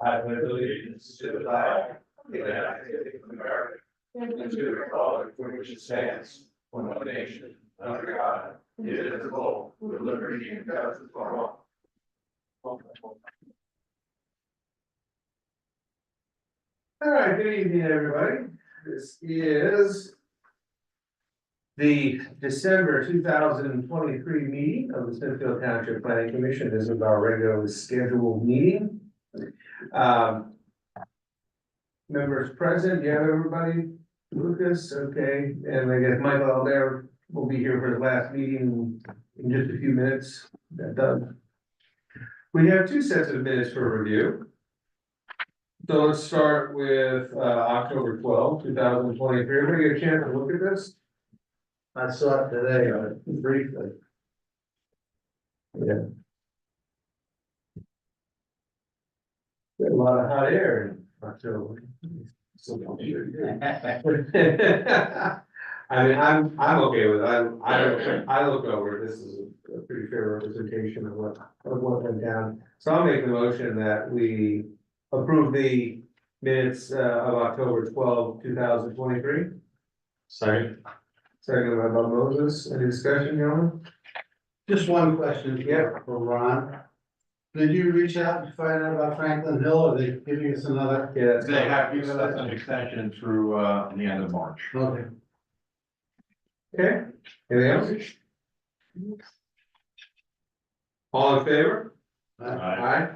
I pledge allegiance to the flag of the United States of America and to the republic for which it stands, one nation, under God, indivisible, with liberty and justice for all. All right, good evening, everybody. This is the December 2023 meeting of the Smithfield Township Planning Commission. This is our regularly scheduled meeting. Members present, you have everybody? Lucas, okay, and I guess Michael out there will be here for the last meeting in just a few minutes. That done. We have two sets of minutes for review. So let's start with October 12, 2023. Everybody get a chance to look at this? I saw it today, briefly. Yeah. Got a lot of hot air in October. I mean, I'm okay with it. I look over it. This is a pretty fair representation of what went down. So I'll make the motion that we approve the minutes of October 12, 2023. Second by Bob Moses. Any discussion, gentlemen? Just one question, Yeah. for Ron. Did you reach out to find out about Franklin Hill, or are they giving us another? Yeah, that's. They have given us an extension through the end of March. Okay. Okay, anything else? All in favor? Aye.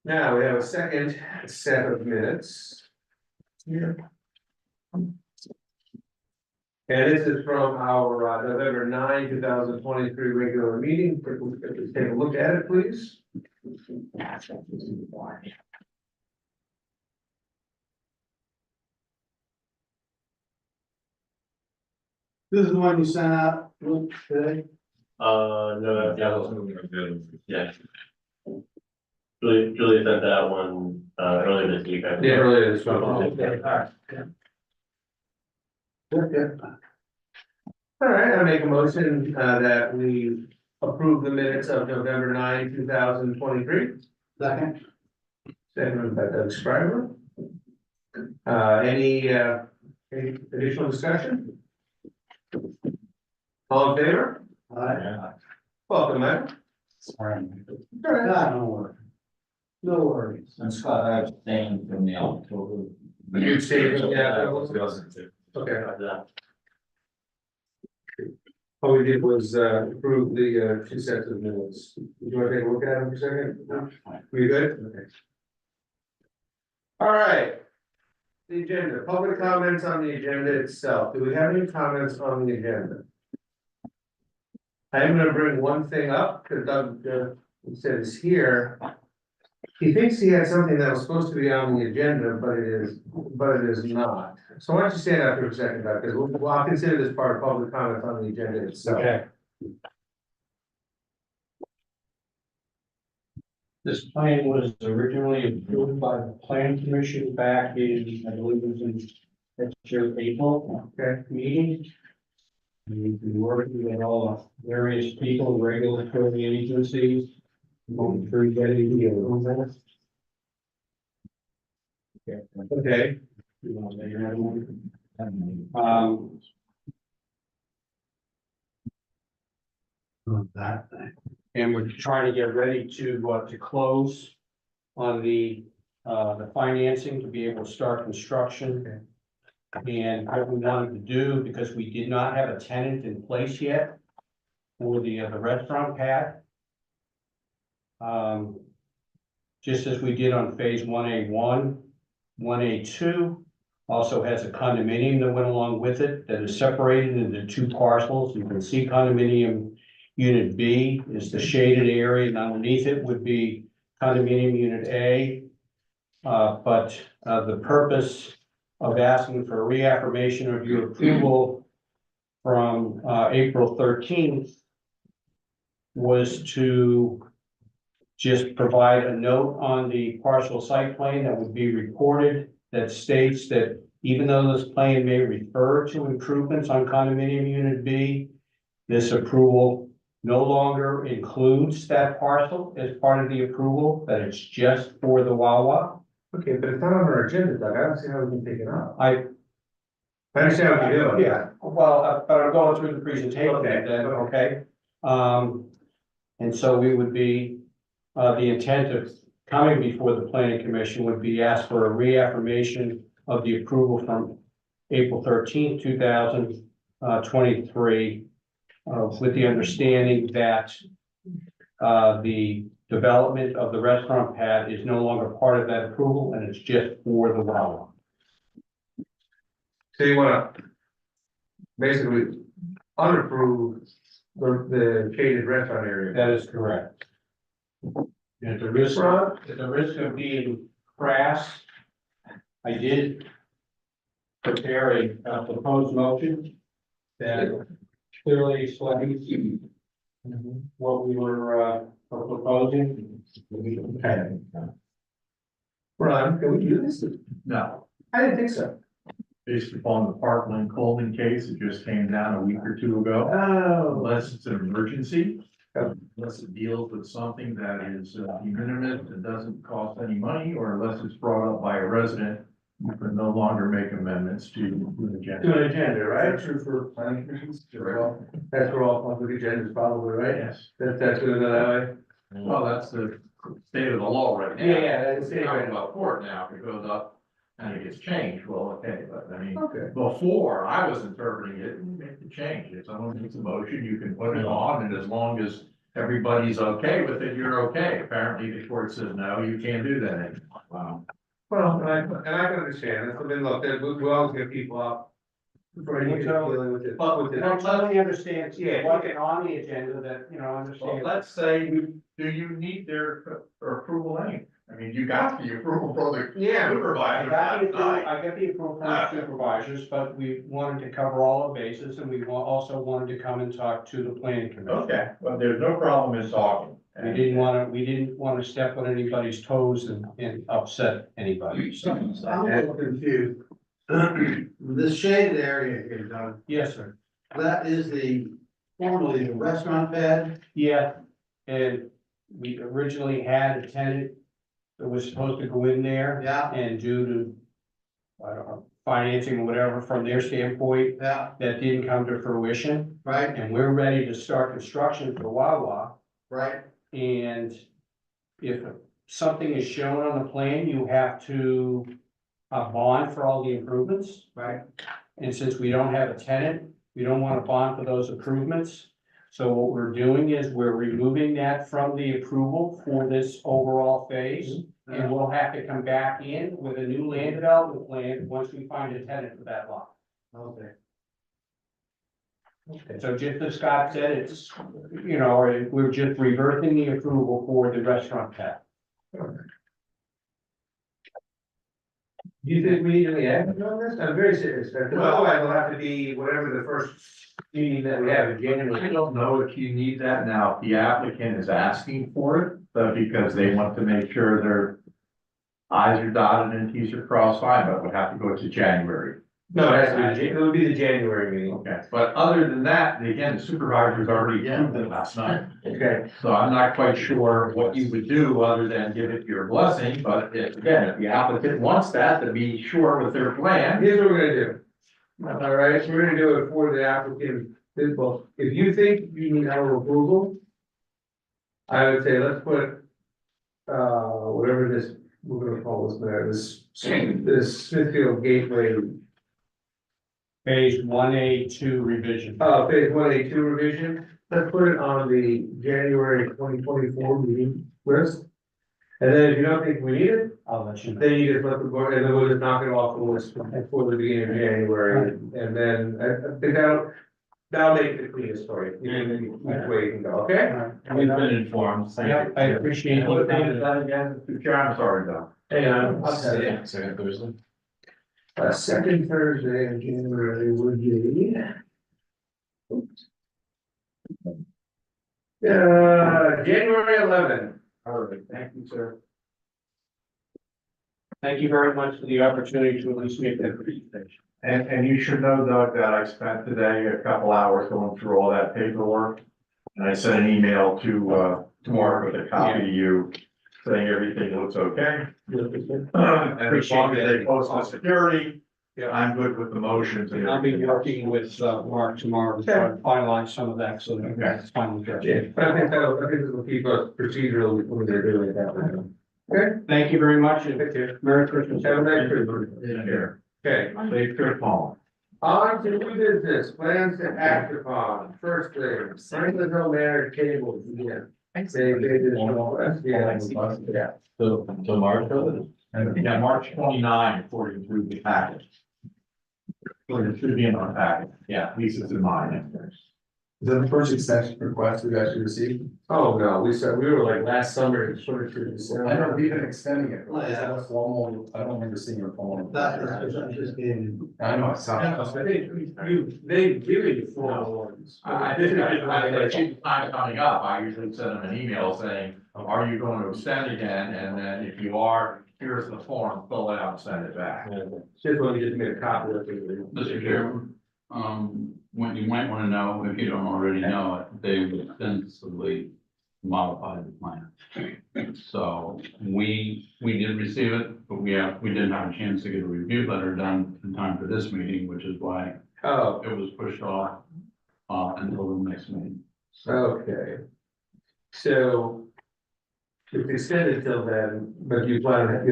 Now, we have a second set of minutes. Here. And this is from our November 9, 2023 regular meeting. Let's take a look at it, please. This is the one you sent out, Luke, today? No, that was yeah. Julie sent that one, earlier this week. Yeah, earlier this month. Okay. All right, I make a motion that we approve the minutes of November 9, 2023. Second. Seconded by Doug Scriber. Any additional discussion? All in favor? Aye. Welcome, Mike. Sorry. No worries. No worries. And Scott, I abstained from the October. You stayed from the Okay, all we did was approve the two sets of minutes. Do you want to take a look at them for a second? We good? Okay. All right. The agenda, public comments on the agenda itself. Do we have any comments on the agenda? I am gonna bring one thing up, because Doug said it's here. He thinks he had something that was supposed to be on the agenda, but it is not. So why don't you stand up for a second, Doug, because I'll consider this part of public comments on the agenda itself. Okay. This plan was originally approved by the plan commission back in, I believe it was in that's your April meeting. We've been working with all the various people, regulatory agencies, going through getting the approval. Okay. You want to lay your hand on it? That thing. And we're trying to get ready to close on the financing to be able to start construction. And what we wanted to do, because we did not have a tenant in place yet for the restaurant pad. Just as we did on phase 1A1, 1A2 also has a condominium that went along with it that is separated into two parcels. You can see condominium unit B is the shaded area, and underneath it would be condominium unit A. But the purpose of asking for a reaffirmation of your approval from April 13th was to just provide a note on the partial site plan that would be recorded that states that even though this plan may refer to improvements on condominium unit B, this approval no longer includes that parcel as part of the approval, that it's just for the Wawa. Okay, but it's not on our agenda, Doug, I don't see how we can take it up. I, I understand what you're doing. yeah, well, but I'm going through the presentation Okay. then, okay? And so we would be, the intent of coming before the planning commission would be asked for a reaffirmation of the approval from April 13th, 2023, with the understanding that the development of the restaurant pad is no longer part of that approval, and it's just for the Wawa. So you wanna basically unapprove the shaded restaurant area. That is correct. At the risk of being crass, I did prepare a proposed motion that clearly explains what we were proposing. Okay. Ron, can we do this? No, I didn't think so. based upon the Parkland Coleman case, it just came down a week or two ago. Oh. Unless it's an emergency, Yeah. unless it deals with something that is de minimis, that doesn't cost any money, or unless it's brought up by a resident, you can no longer make amendments to the agenda. To an agenda, right? True for planning commissions? That's for all public agendas probably, right? Yes, That's gonna go that way? well, that's the state of the law right now. That's We're talking about court now, if it goes up and it gets changed, well, okay, but I mean, Okay. before I was interpreting it, you make the change. If someone makes a motion, you can put it on, and as long as everybody's okay with it, you're okay. Apparently, the court says, no, you can't do that anymore. Wow. Well, and I can understand, I mean, look, we always get people up. For any dealing with it, but with And I it. totally understand, Yeah. what's on the agenda that, Well, understand. let's say, do you need their approval anyway? I mean, you got the approval from the Yeah. I supervisor got the last approval, night. I got the approval from the supervisors, but we wanted to cover all our bases, and we also wanted to come and talk to the planning commission. Okay, well, there's no problem in talking. We didn't want to step on anybody's toes and upset anybody, so. I'm a little confused. This shaded area here, Doug, Yes, sir. that is formerly the restaurant pad? Yeah, and we originally had a tenant that was supposed to go in there. Yeah. And due to, I don't know, financing or whatever from their standpoint, Yeah, that didn't come to fruition. right, And we're ready to start construction for Wawa. right, And if something is shown on the plan, you have to bond for all the improvements. right. And since we don't have a tenant, we don't want to bond for those improvements. So what we're doing is we're removing that from the approval for this overall phase. And we'll have to come back in with a new land development plan once we find a tenant for that lot. Okay. So just as Scott said, it's, we're just reversing the approval for the restaurant pad. Do you think we need any action on this? I'm very serious, because otherwise it'll have to be whatever the first meeting that we have in I January. don't know if you need that now, if the applicant is asking for it, but because they want to make sure their i's are dotted and t's are crossed, fine, but would have to go to January. No, it would be the January meeting. Okay, but other than that, again, the supervisors already approved it last night. Okay. So I'm not quite sure what you would do other than give it your blessing, but if, again, if the applicant wants that, to be sure with their plan. Here's what we're gonna do. All right, so we're gonna do it for the applicant. Well, if you think you need our approval, I would say let's put, whatever this, we're gonna call this Smithfield Gateway, Phase 1A2 revision. phase 1A2 revision. Let's put it on the January 2024 meeting list. And then if you don't think we need it, I'll let you know. then you just let the board, and then we'll just knock it off the list before the beginning of January. And then I think that'll make it the cleanest story. Which way you can go, okay? We've been informed, thank Yeah, you. I appreciate And what day is you. that again? Mr. Chair, I'm sorry, though. Hang on. Second Thursday. Second Thursday in January would be. January 11th. All right, thank you, sir. Thank you very much for the opportunity to at least make that presentation. And you should know, Doug, that I spent today a couple hours going through all that paperwork. And I sent an email to Mark with a copy to you, saying everything looks okay. And as long as they post the security, I'm good with the motions. and I'll be everything. working with Mark tomorrow to try to finalize some of that, so that it's finally done. Yeah, but I think it'll keep us procedural when they're doing it that way. Okay, Thank you very much, and take care. Merry Christmas. Have a nice Christmas. Here, Okay, safe trip home. on to new business, plans to act upon, first thing, Franklin Hill Manor cable, yeah. Say, they did all that, yeah. So March, Yeah, March 29, according to the packet. So it should be in our packet, yeah, at least it's in mine. Is that the first extension request we've actually received? Oh, no, we said, we were like last summer, sort of to December. I know we've been extending it, Oh, but is yeah. that a formal, I don't remember seeing a formal. That just in. I know, it's I not. think they give you formal ones. I think I see the time coming up, I usually send them an email saying, are you going to extend again? And then if you are, here's the form, fill it out and send it back. Just want to make a copy of it. Mr. Chairman, what you might wanna know, if you don't already know it, they've extensively modified the plan. So we did receive it, but we didn't have a chance to get a review letter done in time for this meeting, which is why Oh, it was pushed off until the next meeting. okay. So it's extended till then, but you plan to have.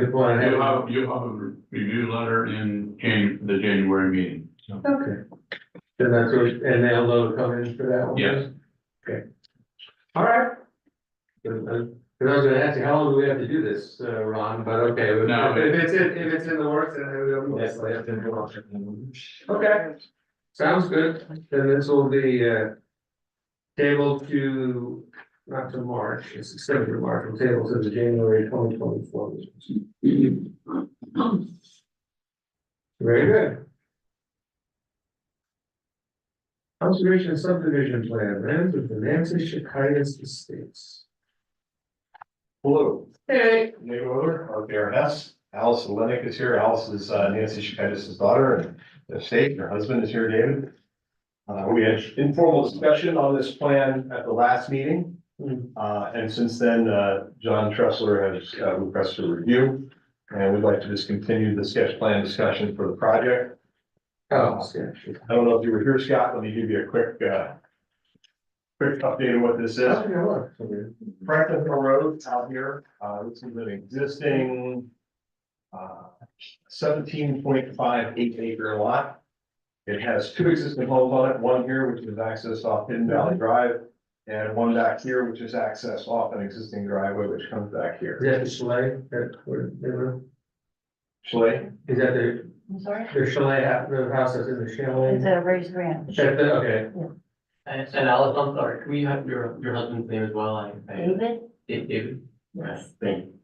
You have a review letter in the January meeting. So Okay. Then that's what, and they'll come in for that one? Yes. Okay. All right. Cause I was gonna ask you, how long do we have to do this, Ron, but okay, No, if it's in the works, then we don't. Yes, I have to. Okay, sounds good, then this will be, tabled to, not to March, it's extended to March, we'll table to the January 2024. Very good. Conservation subdivision plan, land with the Nancy Shakaitis Estates. Hello, Hey. neighbor, RPR Hess. Alice Lennick is here. Alice is Nancy Shakaitis' daughter and the state. Her husband is here, David. We had informal discussion on this plan at the last meeting. And since then, John Tressler has requested a review. And we'd like to just continue the sketch plan discussion for the project. Oh, yeah. I don't know if you were here, Scott. Let me give you a quick update of what this is. Franklin Hill Road out here, this is an existing 17.58 acre lot. It has two existing homes on it, one here, which is accessed off Hidden Valley Drive, and one back here, which is accessed off an existing driveway, which comes back Is here. that the chalet, that, where they live? Chalet, Is that the, I'm sorry? the chalet, the house that's in the chalet? It's a raised ranch. That's the, okay, And Alice, I'm sorry, can we have your husband's name as well? David? David? Yes. Thank you.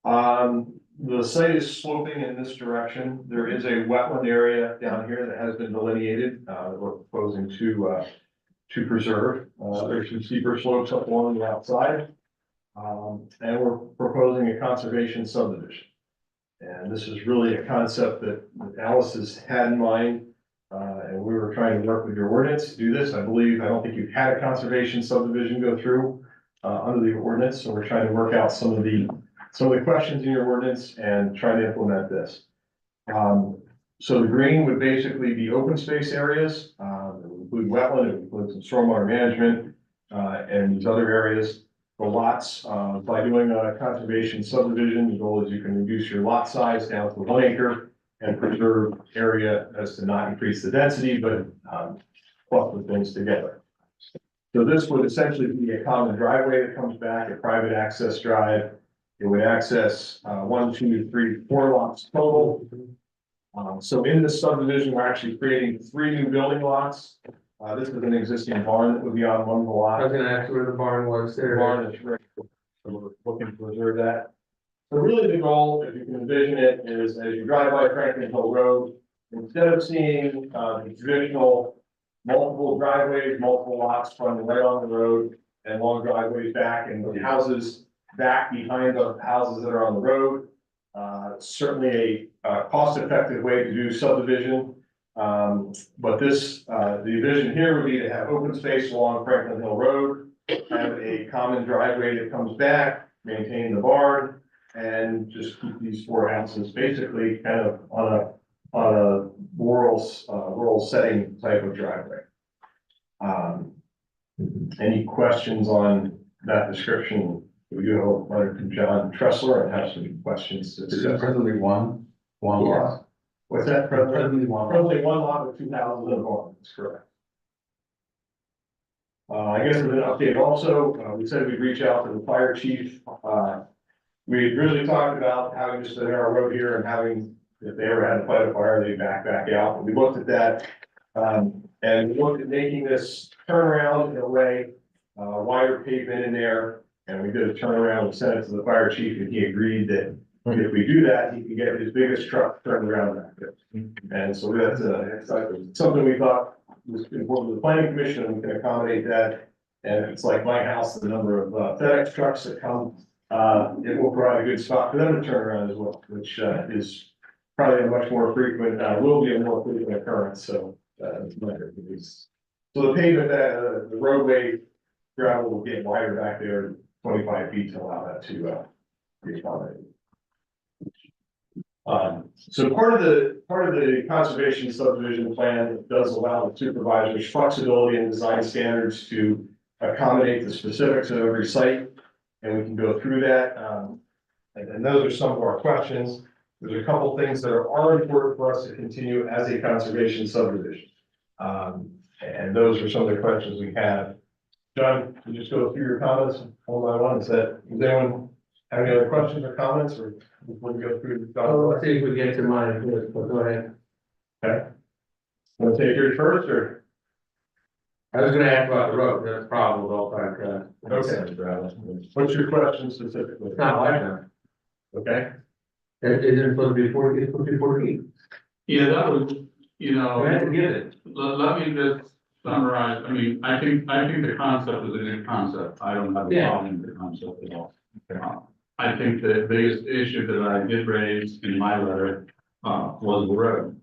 the site is sloping in this direction. There is a wetland area down here that has been delineated, that we're proposing to preserve. There's some steeper slopes up along the outside. And we're proposing a conservation subdivision. And this is really a concept that Alice has had in mind. And we were trying to work with your ordinance to do this. I don't think you've had a conservation subdivision go through under the ordinance. So we're trying to work out some of the questions in your ordinance and try to implement this. So the green would basically be open space areas, it would include wetland, it would include some stormwater management, and these other areas. The lots, by doing a conservation subdivision, the goal is you can reduce your lot size down to 1 acre and preserve area as to not increase the density, but cluster things together. So this would essentially be a common driveway that comes back, a private access drive. It would access 1, 2, 3, 4 lots total. So in this subdivision, we're actually creating 3 new building lots. This is an existing barn that would be on one of the I lots. was gonna ask where the barn was The there. barn is right, so we're looking to preserve that. So really the goal, if you can envision it, is as you drive by Franklin Hill Road, instead of seeing the traditional multiple driveways, multiple lots running right on the road and long driveways back and the houses back behind the houses that are on the road. Certainly a cost-effective way to do subdivision. But this, the vision here would be to have open space along Franklin Hill Road, have a common driveway that comes back, maintain the barn, and just keep these four houses basically kind of on a rural setting type of driveway. Any questions on that description? We do have a letter from John Tressler and have some questions to Is it discuss. presently one lot? What's that? Presently one lot with 2,000 in one, that's correct. I guess as an update also, we said we'd reach out to the fire chief. We had really talked about having just a narrow road here and having, if they ever had to fight a fire, they back out. But we looked at that, and we looked at making this turnaround in a way, wider pavement in there. And we did a turnaround and sent it to the fire chief, and he agreed that if we do that, he can get his biggest truck turned around back there. And so that's something we thought was important to the planning commission, and we can accommodate that. And it's like my house, the number of FedEx trucks that come, it will provide a good spot for them to turn around as well, which is probably a much more frequent, will be a more frequent occurrence, so. So the pavement, the roadway gravel will get wider back there, 25 feet to allow that to be accommodated. So part of the conservation subdivision plan does allow the supervisors flexibility in design standards to accommodate the specifics of every site. And we can go through that. And those are some of our questions. There's a couple things that are important for us to continue as a conservation subdivision. And those are some of the questions we have. John, can you just go through your comments one by one? Does anyone have any other questions or comments, or before we go through? Let's see if we get to mine first, but go ahead. Okay. Want to take yours first, or? I was gonna ask about the road, that's a problem with all time, Okay. What's your question specifically? it's not like that. Okay. It isn't supposed to be 40, it's supposed to be 14. Yeah, that was, you know, I have to get it. let me just summarize. I mean, I think the concept is a good concept. I don't have a Yeah. problem with the concept at all. I think the biggest issue that I did raise in my letter, was the road.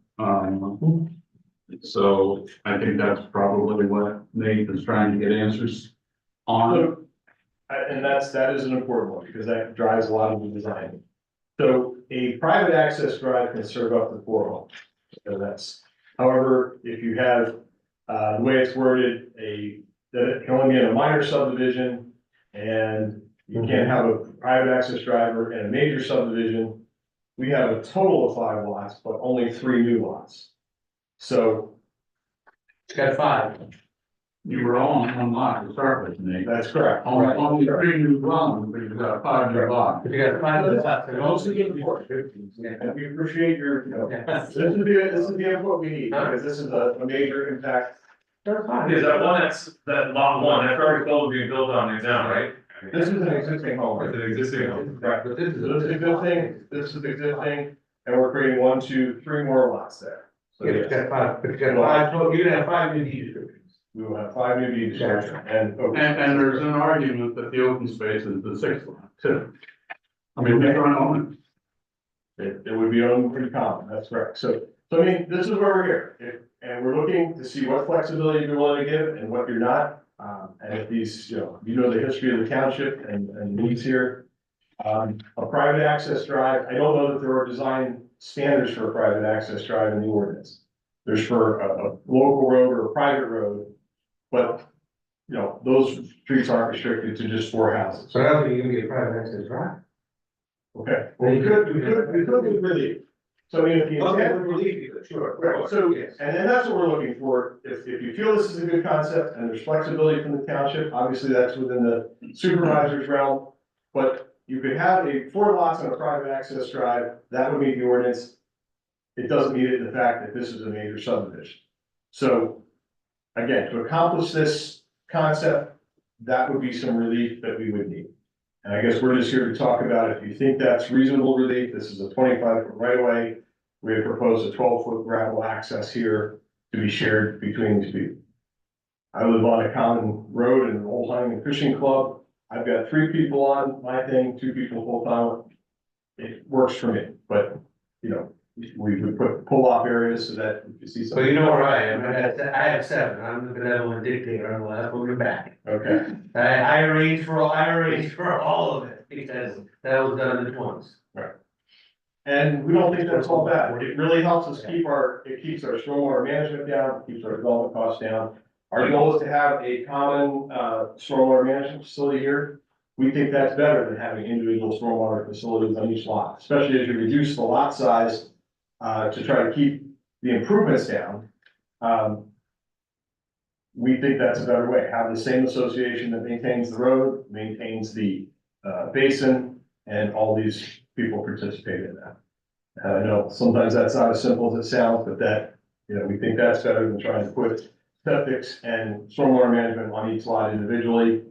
So I think that's probably what Nate is trying to get answers on. So, and that is an important one, because that drives a lot of the design. So a private access drive can serve up to 4 homes. So that's, however, if you have, the way it's worded, that it can only be in a minor subdivision, and you can't have a private access driver in a major subdivision. We have a total of 5 lots, but only 3 new lots. So It's got 5. You were all on one lot to start with, Nate. that's correct. Only 3 new dwellings, but you've got 5 new lots. If you got 5 of that, And also get more. And we appreciate your, this is the input we need, because this is a major impact. That's fine. Is that one that lot one, that's already supposed to be built on it now, right? This is an existing home. It's an existing home. Right, But this is. so this is existing, this is existing, and we're creating 1, 2, 3 more lots there. So Yeah, it's yes, got 5, but it's got 5, so you're gonna have 5 new deed descriptions. we will have 5 new deed descriptions and. And there's an argument that the open space is the 6th lot too. I mean, they don't own It would be owned pretty common, that's correct. So I mean, this is where we're here. And we're looking to see what flexibility you're willing to give and what you're not. And if these, you know the history of the township and needs here. A private access drive, I don't know that there are design standards for a private access drive in the ordinance. There's for a local road or a private road, but, you know, those streets aren't restricted to just 4 houses. So I don't think you're gonna get a private access drive. Okay, well, we could with relief. So I mean, if the intent. relief, sure. Right, so, and that's what we're looking for. If you feel this is a good concept and there's flexibility from the township, obviously that's within the supervisor's realm. But you could have 4 lots on a private access drive, that would meet the ordinance. It doesn't meet it in the fact that this is a major subdivision. So, again, to accomplish this concept, that would be some relief that we would need. And I guess we're just here to talk about if you think that's reasonable relief. This is a 25-foot right of way. We have proposed a 12-foot gravel access here to be shared between these people. I live on a common road in an old hunting and fishing club. I've got 3 people on my thing, 2 people full time. It works for me, but you know, we would put pull-off areas so that if you see So something. you know where I am, I have 7, I'm the benevolent dictator, I'm the last one back. Okay, I arranged for all of it, because that was done at once. and we don't think that's all bad, it really helps us it keeps our stormwater management down, keeps our development costs down. Our goal is to have a common, stormwater management facility here. We think that's better than having individual stormwater facilities on each lot, especially as you reduce the lot size, to try to keep the improvements down. We think that's a better way, have the same association that maintains the road, maintains the, basin, and all these people participate in that. And I know sometimes that's not as simple as it sounds, but that, we think that's better than trying to put septics and stormwater management on each lot individually.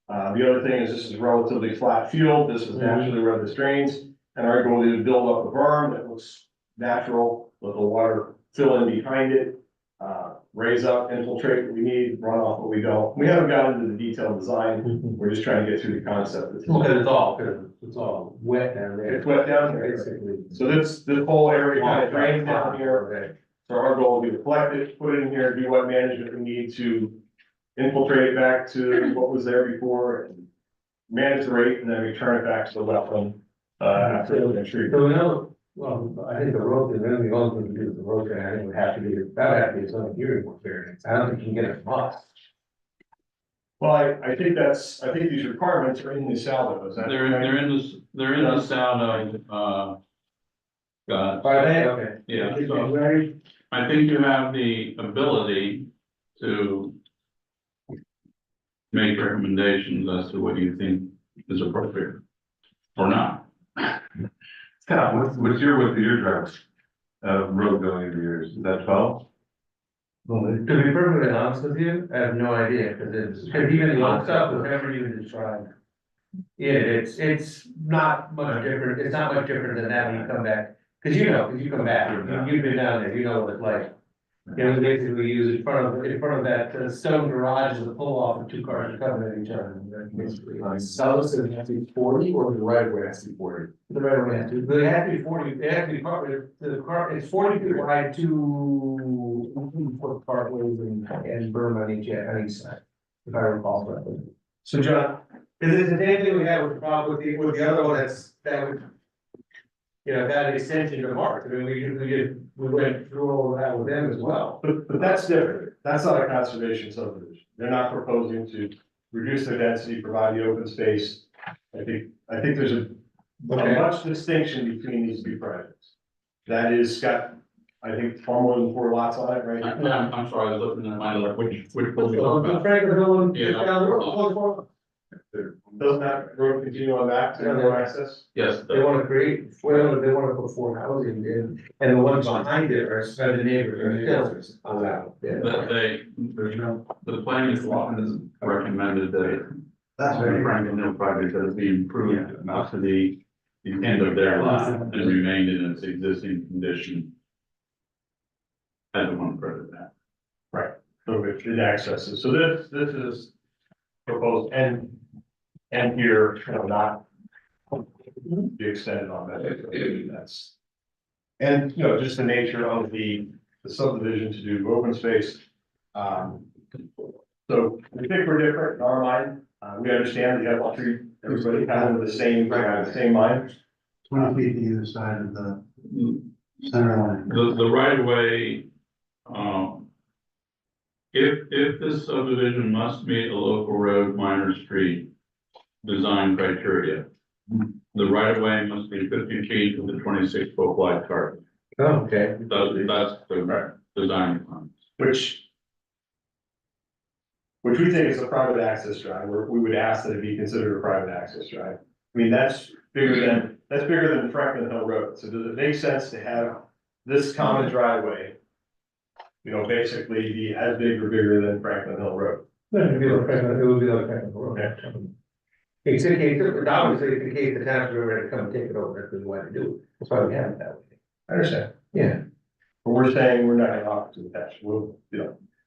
The other thing is this is a relatively flat field, this is naturally where this drains, and our goal is to build up a berm that looks natural, let the water fill in behind it, raise up, infiltrate what we need, run off what we don't. We haven't gotten into the detailed design, we're just trying to get through the concept. Because it's all wet down there. It's wet down here. Basically. So this whole area kind of drains down here. So our goal will be to collect it, put it in here, do what management we need to infiltrate it back to what was there before, and manage the rate, and then return it back to the wetland, after the treatment. So we know, well, I think the road, the only thing we do with the road, I think would have to be, that would have to be its own hearing variance, I don't think you can get it from us. Well, I think these requirements are in the saldo, is that? They're in the sound of, Are they? Okay. yeah, so I think you have the ability to make recommendations as to what you think is appropriate or not. Scott, what's your drive? Road going into yours, is that 12? Well, to be perfectly honest with you, I have no idea, because even the old stuff was never even described. Yeah, it's not much different, it's not much different than that when you come back, because you come back, you've been down there, you know what it's like. Basically we use in front of that stone garage as a pull off, and 2 cars are coming at each other. Basically, So does it have to be 40 or the right of way has to be 40? the right way has to, but it has to be 40, it has to be the car, it's 40 feet wide, 2 foot cartways and berm on each side, if I recall correctly. So John, is it the same thing we had with the problem with the other one that would, that extension to Mark, I mean, we went through all of that with them as well. But that's different, that's not a conservation subdivision, they're not proposing to reduce their density, provide the open space. I think there's a much distinction between these 2 projects. That is got, I think, far more than 4 lots on it, right? I'm sorry, I was looking at my, which So, one you talking about? Franklin Hill, Yeah. down the road, Doesn't that road continue on back to no access? Yes, they wanna create, they wanna put 4 housing in, and the ones behind it are the neighbors, are still allowed. Yeah. the planning commission has recommended that That's the very. Franklin Hill project that is being improved up to the end of their lot and remained in its existing condition. I don't want to credit that. So it accesses, so this is proposed and here, not be extended on that, that's. And, just the nature of the subdivision to do open space. So we think we're different in our mind, we understand that you have to treat everybody kind of with the same mind. 20 feet to either side of the center line. The right of way, if this subdivision must meet a local road minor street design criteria, the right of way must be 50 feet to the 26-foot wide curve. Oh, okay. That's the design requirements. Which we think is a private access drive, where we would ask that it be considered a private access drive. I mean, that's bigger than Franklin Hill Road, so does it make sense to have this common driveway? Basically be as big or bigger than Franklin Hill Road. It would be like Franklin Road. It's obviously the case the town's ready to come and take it over, that's the way to do it, that's why we have it that way. I understand, Yeah. but we're saying we're not gonna offer to attach, we'll,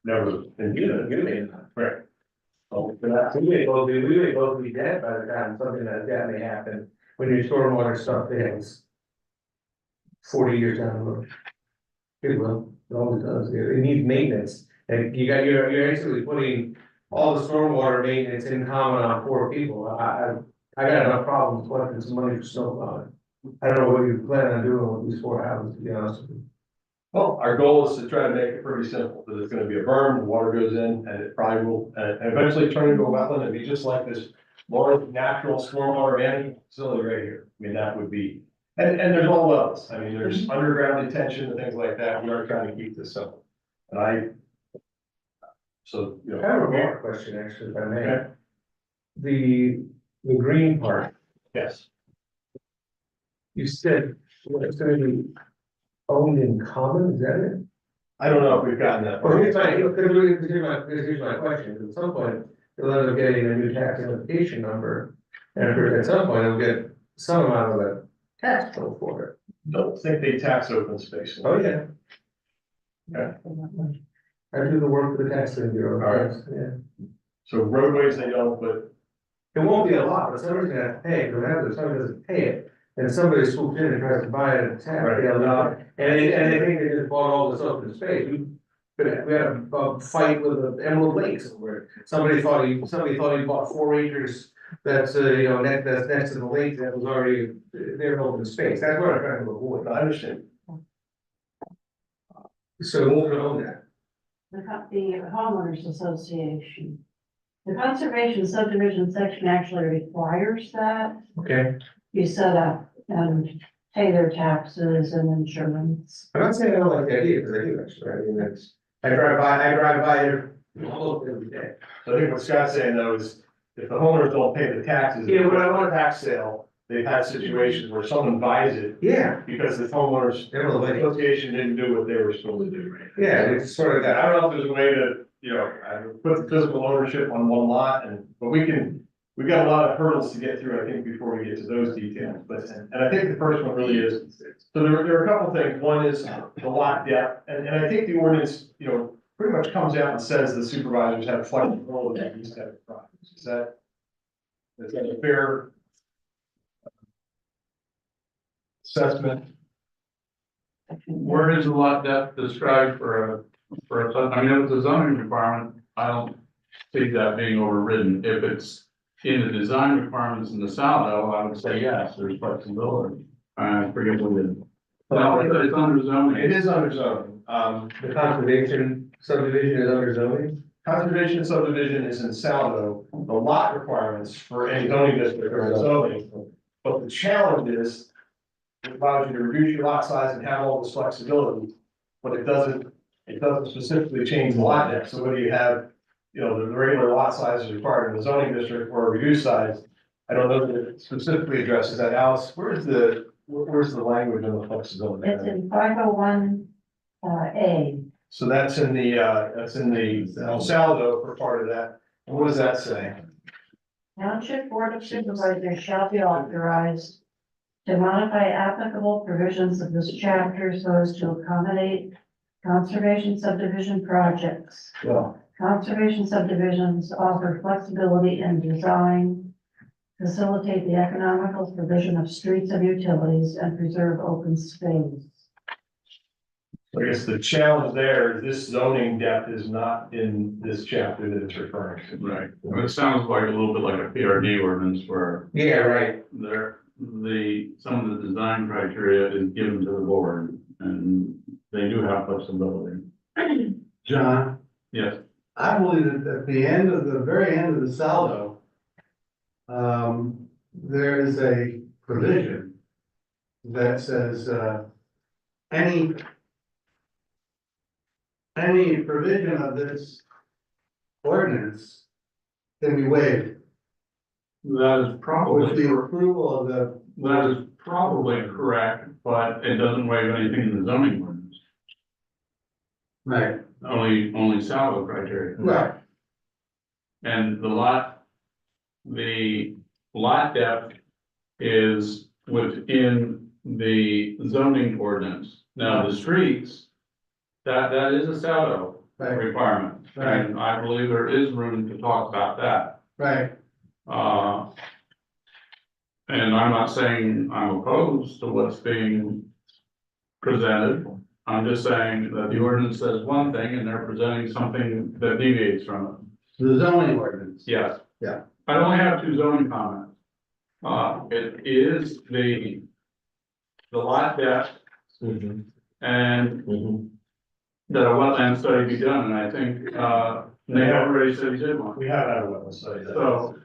never. You may not. Right. So, for We that, may both be dead by the time something like that may happen, when your stormwater stuff fails. 40 years down the road. It will, it always does, it needs maintenance, and you're basically putting all the stormwater maintenance in common on 4 people. I got enough problems collecting some money for snow plowing. I don't know what you plan on doing with these 4 houses, to be honest with you. Well, our goal is to try to make it pretty simple, that it's gonna be a berm, the water goes in, and it probably will, and eventually turn into a wetland, and be just like this more natural stormwater management facility right here. I mean, that would be, and there's all levels, I mean, there's underground detention and things like that, we are trying to keep this simple. And so, you I know. have a more question, actually, if I may. Okay. The green part, Yes, you said, well, it's gonna be owned in common, is that it? I don't know if we've gotten that Well, far. here's my question, at some point, you'll end up getting a new tax identification number. And at some point, it'll get some amount of the tax bill for it. Don't think they tax open space. Oh, yeah. Okay. I do the work for the tax bureau. All right. Yeah. So roadways, they don't, but It won't be a lot, but somebody's gonna have to pay, it. If somebody doesn't pay it, and somebody swoops in and tries to buy it at a tax, Right. they'll not, and they think they just bought all this open space. We had a fight with the Emerald Lakes, where somebody thought he bought 4 acres, that's, that's next to the lake, that was already their open space, that's what I'm trying to avoid. I understand. So who's gonna own that? The homeowners association. The conservation subdivision section actually requires that Okay, you set up and pay their taxes and insurance. I'm not saying I don't like the idea, because I do actually, I mean, I drive by there almost every day. So I think what Scott's saying though is, if the homeowners don't pay the taxes. Yeah, but I on a tax sale, they've had situations where someone buys it Yeah. because the homeowners Emerald Lake. association didn't do what they were supposed to do. Yeah, it's sort of I that, don't know if there's a way to, put the physical ownership on one lot, but we've got a lot of hurdles to get through, I think, before we get to those details, and I think the first one really is, so there are a couple things, one is the lot depth, and I think the ordinance, pretty much comes out and says the supervisors have flexibility in these type of projects, is that a fair assessment? Where is the lot depth described I mean, if it's a zoning requirement, I don't see that being overridden. If it's in the design requirements in the south, I would say yes, there's flexibility. I forget what it is. No, it's under zoning. It is under zoning, the conservation subdivision is under zoning. conservation subdivision is in Saldo, the lot requirements for any zoning district are in zoning. But the challenge is, it allows you to reduce your lot size and have all this flexibility, but it doesn't specifically change the lot depth, so whether you have, the regular lot size is required in the zoning district or a reduced size. I don't know that it specifically addresses that. Alice, where's the language on the flexibility? It's in 501 A. So that's in the Saldo for part of that, and what does that say? Township Board of Supervisors shall be authorized to modify applicable provisions of this chapter so as to accommodate conservation subdivision projects. Well, Conservation subdivisions offer flexibility in design, facilitate the economical provision of streets and utilities, and preserve open space. I guess the challenge there is this zoning depth is not in this chapter that it's referring to. Right. It sounds like a little bit like a PRD ordinance where Yeah, right. some of the design criteria is given to the board and they do have flexibility. John, Yes. I believe that at the very end of the saldo, there is a provision that says, any provision of this ordinance can be waived That is with probably, the approval of the. that is probably correct, but it doesn't waive anything in the zoning ordinance. Right. Only salvo criteria. Right. And the lot depth is within the zoning ordinance. Now, the streets, that is a salvo Right. requirement. Right. And I believe there is room to talk about that. Right. And I'm not saying I'm opposed to what's being presented. I'm just saying that the ordinance says one thing and they're presenting something that deviates from it. The zoning ordinance. Yes. Yeah. I only have two zoning comments. It is the lot depth and that a wetland study be done, and I think, they have already said he did one. We have had a wetland study. So,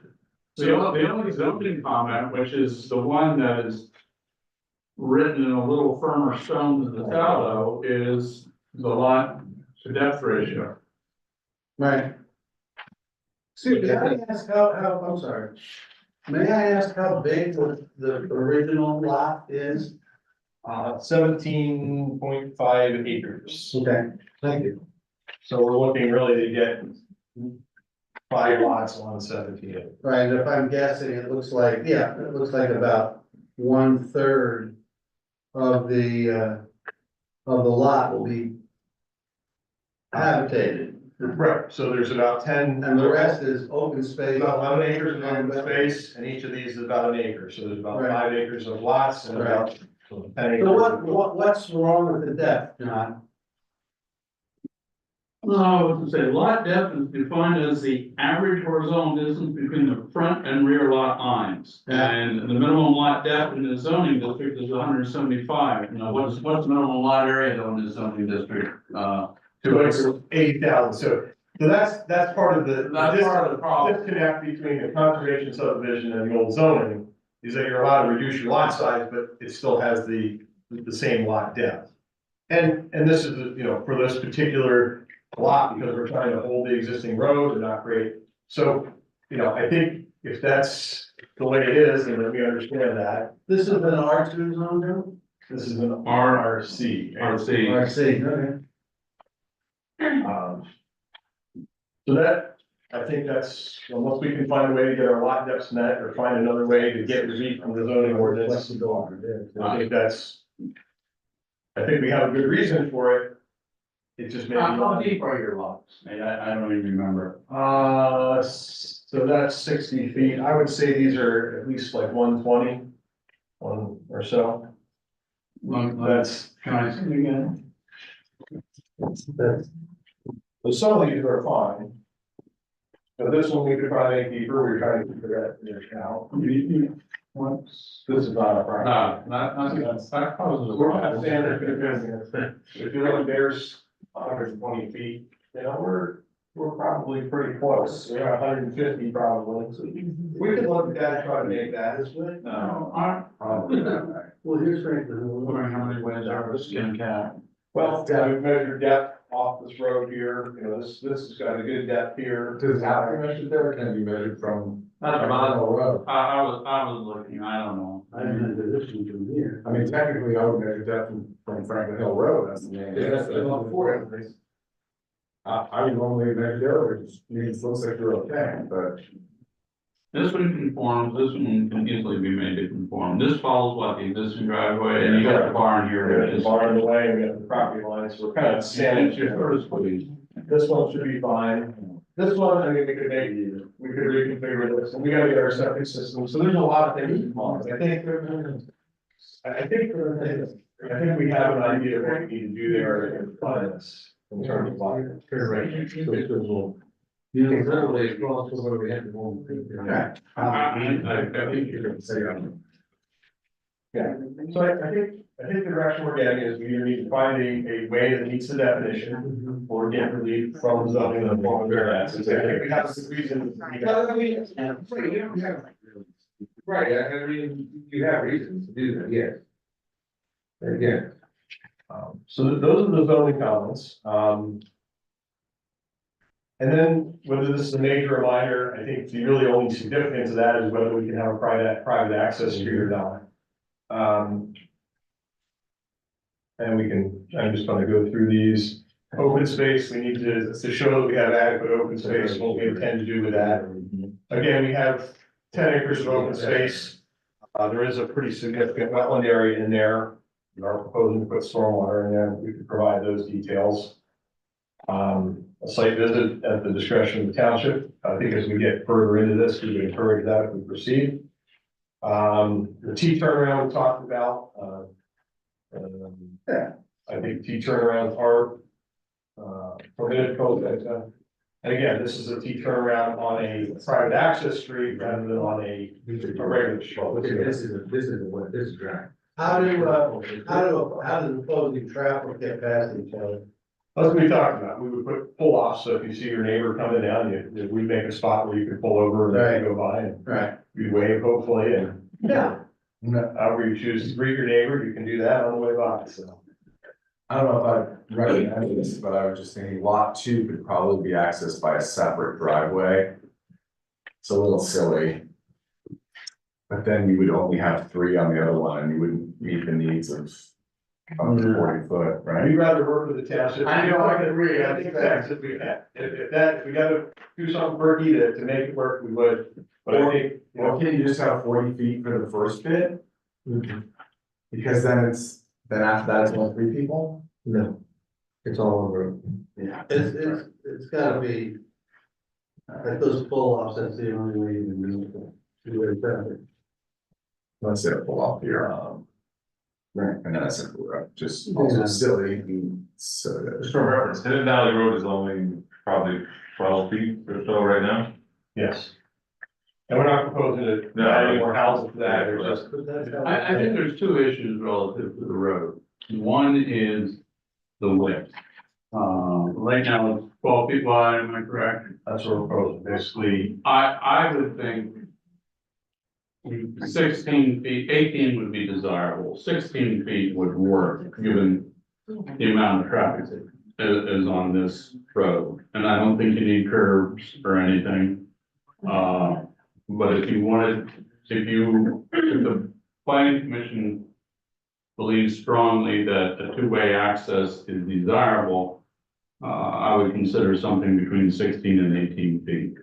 the only zoning comment, which is the one that is written in a little firmer stone than the tallow, is the lot to depth ratio. Right. See, may I ask how, I'm sorry. May I ask how big the original lot is? 17.5 acres. Okay, thank you. So we're looking really to get 5 lots on 17. Right, if I'm guessing, it looks like, yeah, it looks like about 1/3 of the lot will be habitated. Right, so there's about 10. And the rest is open space. About 11 acres of open space, and each of these is about an acre, so there's about 5 acres of lots and about 10 acres. So what's wrong with the depth, John? No, to say lot depth is defined as the average horizontal distance between the front and rear lot lines. Yeah. And the minimum lot depth in the zoning district is 175. Now, what's minimum lot area though in the zoning district? 2 acres, 80,000, so that's part of the. That's part of the problem. Disconnect between the conservation subdivision and the old zoning, is that you're allowed to reduce your lot size, but it still has the same lot depth. And this is, you know, for this particular lot, because we're trying to hold the existing road and not create. So, you know, I think if that's the way it is, and then we understand that, This is an R2 zone, Joe? this is an RRC. RC, okay. So that, I think that's, unless we can find a way to get our lot depths met, or find another way to get relief from the zoning ordinance. I think that's, I think we have a good reason for it. It just may be. How deep are your lots? I don't even remember. So that's 60 feet. I would say these are at least like 120, one or so. That's, Can I see it again? so some of these are fine. But this one we could probably make deeper. We're trying to figure that in now. This is not a problem. That causes a We're not problem. saying there's gonna be, if you look, there's 120 feet, you know, we're probably pretty close. We're at 150 probably. So we could look at that and try to make that. No, I'm probably that way. Well, here's Franklin. Wondering how many ways are skin cat? Well, yeah, we've measured depth off this road here, you know, this has got a good depth here. Does it have to be measured there, or can it be measured from? That's Mile Road? I was looking, I don't know. I didn't have this one from here. I mean, technically, I would measure that from Franklin Hill Road, that's the name. Yeah, that's the one for it. I would normally measure there, which means looks like you're okay, but. This one conforms, this one can easily be made to conform. This follows what, the existing driveway, and you got the barn here. There's the barn in the way, and we have the property line, so we're kind of standing. This one should be fine. This one, I mean, we could reconfigure this, and we gotta get our septic system, so there's a lot of things involved. I think we have an idea of what we need to do there in front of us in terms of like. You know, literally, across from where we had the home. I think you're gonna say that. Yeah, so I think the direction we're getting is we either need to find a way that meets the definition or get relief from zoning and form variance. I think we have some reason. Right, I mean, you have reasons to do that, yes. Again. So those are the zoning comments. And then whether this is a major or minor, I think the really only significance of that is whether we can have a private access street or not. And I'm just gonna go through these. Open space, we need to show that we have adequate open space, what we intend to do with that. Again, we have 10 acres of open space. There is a pretty significant wetland area in there. We are proposing to put stormwater in there. We could provide those details. A site visit at the discretion of the township. I think as we get further into this, we would encourage that if we proceed. The T turnaround we talked about, Yeah. I think T turnarounds are, permitted code, and again, this is a T turnaround on a private access street rather than on a regular street. This is drag. How do the opposing traffic get past each other? That's what we talked about, we would put pull offs, so if you see your neighbor coming down, we make a spot where you could pull over and then you go by and Right. you wave hopefully, and Yeah. however you choose to greet your neighbor, you can do that on the way by, so. I don't know if I'd recommend this, but I was just thinking lot 2 could probably be accessed by a separate driveway. It's a little silly. But then you would only have 3 on the other one, and you wouldn't meet the needs of the 40-foot, right? We'd rather work with the township. I know, I agree, I think that's if we can, if we gotta do something quirky to make it work, we would. But I think, you Or know, can you just have 40 feet for the first bit? Because then after that, it's only 3 people? No, it's all over. Yeah. It's gotta be. Like those pull offs, that's the only way you can do it. Let's say a pull off here, right, and then I said, just also silly, and so. Just for reference, Hidden Valley Road is only probably 12 feet or so right now. yes. And we're not proposing to add any more houses to that, or just. I think there's two issues relative to the road. One is the width. Right now it's 12 feet wide, am I correct? That's what we're proposing, basically. I would think 16 feet, 18 would be desirable, 16 feet would work, given the amount of traffic that is on this road. And I don't think you need curbs or anything. But if the planning commission believes strongly that a two-way access is desirable, I would consider something between 16 and 18 feet.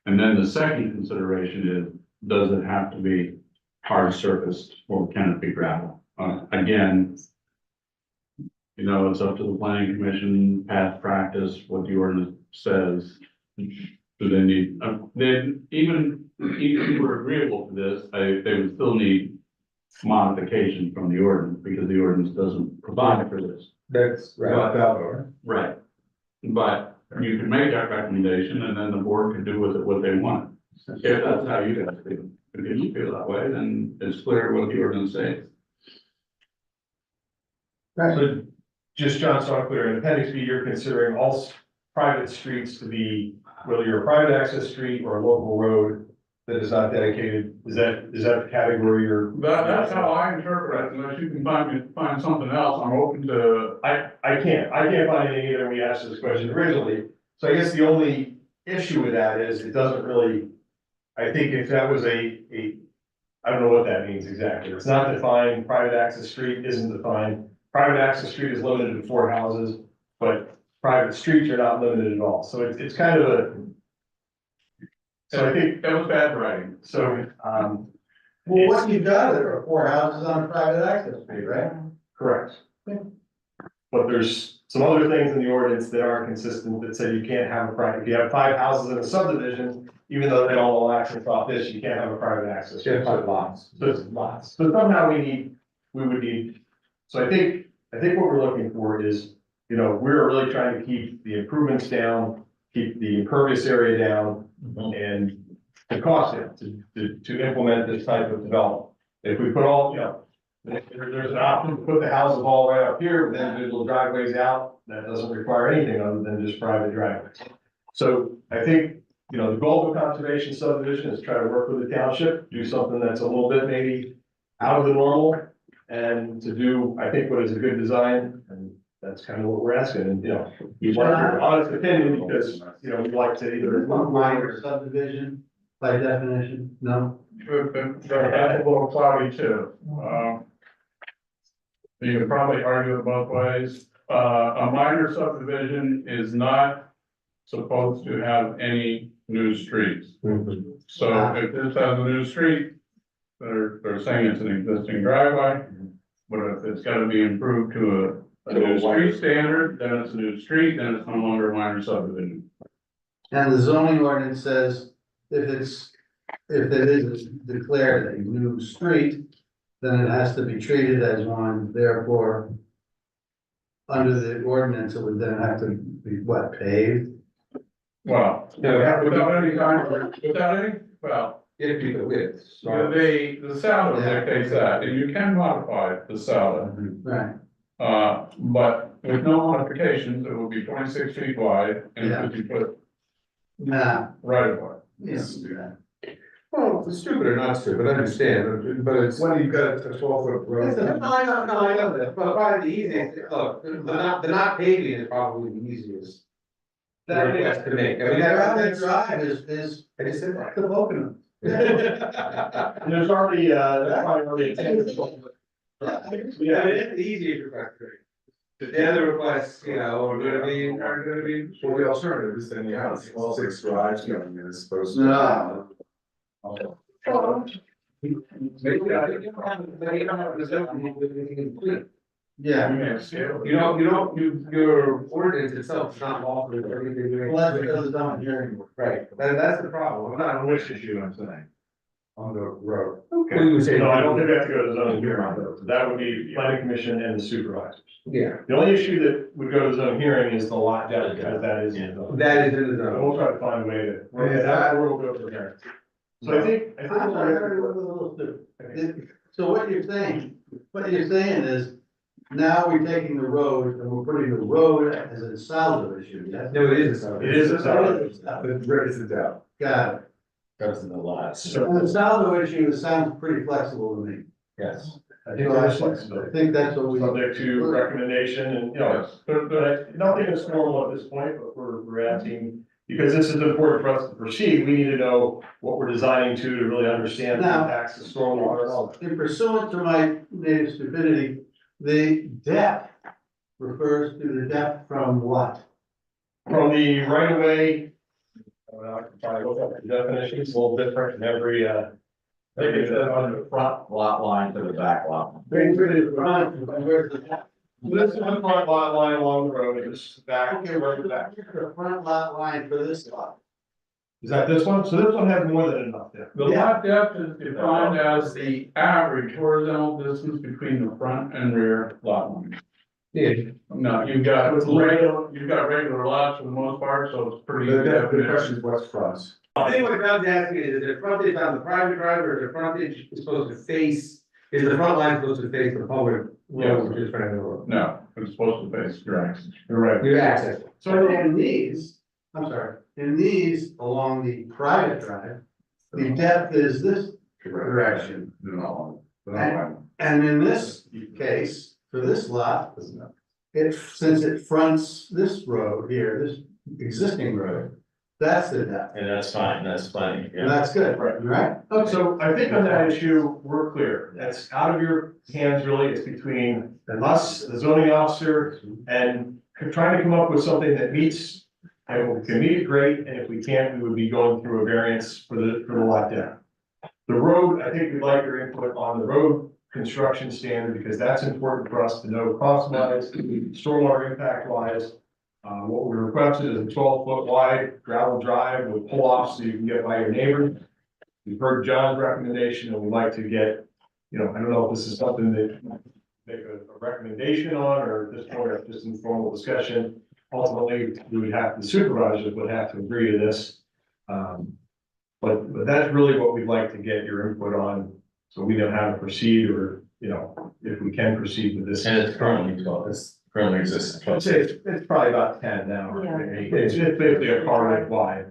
And then the second consideration is, does it have to be hard surfaced or can it be gravel? Again, it's up to the planning commission, past practice, what the ordinance says. Do they need, even if we're agreeable to this, they would still need modification from the ordinance because the ordinance doesn't provide for this. That's right. Right. But you can make that recommendation and then the board can do with it what they want. If that's how you guys feel. If you feel that way, then it's clear what the ordinance says. So just John, so I'm clear, in appendix B, you're considering all private streets to be, whether you're a private access street or a local road that is not dedicated, is that the category you're? That's how I interpret it, unless you can find something else, I'm open to. I can't find anything either when we asked this question originally. So I guess the only issue with that is it doesn't really, I think if that was I don't know what that means exactly. It's not defined, private access street isn't defined. Private access street is limited to 4 houses, but private streets are not limited at all. So it's kind of so I think That was bad writing. so, Well, what you've got, there are 4 houses on a private access street, right? correct. But there's some other things in the ordinance that aren't consistent that say you can't have a private, if you have 5 houses in a subdivision, even though they all access off this, you can't have a private access. Yeah, 5 lots. So it's lots. So somehow we would need, so I think what we're looking for is, we're really trying to keep the improvements down, keep the impervious area down, and the cost down to implement this type of development. If we put all, there's an option to put the houses all right up here, with individual driveways out, that doesn't require anything other than just private driveways. So I think, the goal of a conservation subdivision is try to work with the township, do something that's a little bit maybe out of the normal, and to do, I think, what is a good design, and that's kind of what we're asking, and, we want your honest opinion, because, we'd like to either. It's not minor subdivision by definition, no? That's a little cloudy too. You could probably argue it both ways. A minor subdivision is not supposed to have any new streets. So if this has a new street, they're saying it's an existing driveway. But if it's gotta be improved to a new street standard, then it's a new street, then it's no longer a minor subdivision. And the zoning ordinance says if it is declared a new street, then it has to be treated as one, therefore. Under the ordinance, it would then have to be what, paved? Well, without any kind of, without any, well, If you the width. the SALDO dictates that, and you can modify the SALDO. Right, But with no modifications, it will be 26 feet wide and Yeah. 50 foot nah, right of way. yes, Well, it's stupid or not stupid, I understand, but it's. When you've got a 12-foot road. Listen, no, I know that, but probably the easiest, look, the not paving is probably the easiest. That request to make, I mean, Gravel that's, drive is I just said that. the Pocono. There's already, that's probably already intended. Yeah, it's the easiest request. The other requests, you know, are gonna be. Well, the alternative is then you have 6 drives going in as opposed to. No. Maybe I think you don't have the zoning complete. Yeah, Your ordinance itself is not lawful for everything you're doing. well, that's because it's on hearing. Right, that's the problem, not on which issue I'm saying. On the road. What do you say? No, I don't think we have to go to zoning hearing, that would be planning commission and the supervisors. Yeah, The only issue that would go to zoning hearing is the lot depth, because that is in the zone. that is in the And zone. we'll try to find a way to, we'll go from there. So I think. I'm sorry, I was a little stupid. So what you're saying is, now we're taking the road and we're putting the road as a saldo issue, yes? No, it is a zone. It is a zone. It's a doubt. Got it. Goes in the lots. And the saldo issue sounds pretty flexible to me. Yes. I think there's I flexibility. think that's what we. Subject to recommendation and, you know, but nothing is formal at this point, but we're asking, because this is important for us to proceed, we need to know what we're designing to really understand the Now- impacts of stormwater and all that. In pursuant to my native stupidity, the depth refers to the depth from what? From the right of way, I can probably look up the definition, it's a little different in every, I think it's on the front. Lot line to the back lot. Where's the front, and where's the depth? This is the front lot line along the road, and this is back, Okay, right where's back. the front lot line for this lot? Is that this one? So this one has more than enough there. The lot depth is defined as the average horizontal distance between the front and rear lot lines. Yeah, No, you've got regular lots for the most part, so it's pretty. The question is what's front? I think what Doug's asking is the frontage on the private drive or the frontage is supposed to face, is the front line supposed to face the public road, which is front of the road? No, it's supposed to face direct. You're right. Your access. So in these, I'm sorry, in these along the private drive, the depth is this direction. No. And in this case, for this lot, since it fronts this road here, this existing road, that's the depth. And that's fine, that's plenty, And that's good, Right. right? Okay. So I think on that issue, we're clear. That's out of your hands really. It's between us, the zoning officer, and trying to come up with something that meets. And if we can meet it, great, and if we can't, we would be going through a variance for the lot depth. The road, I think we'd like your input on the road construction standard, because that's important for us to know cost wise, stormwater impact wise. What we requested is a 12-foot wide gravel drive with pull off so you can get by your neighbor. We've heard John's recommendation and we'd like to get, you know, I don't know if this is something that make a recommendation on, or at this point, or just informal discussion. Ultimately, we would have, the supervisors would have to agree to this. But that's really what we'd like to get your input on, so we know how to proceed, or, you know, if we can proceed with this. And it's currently 12, it's currently exists. I'd say it's probably about 10 now. or Yeah. maybe. It's basically a car length wide.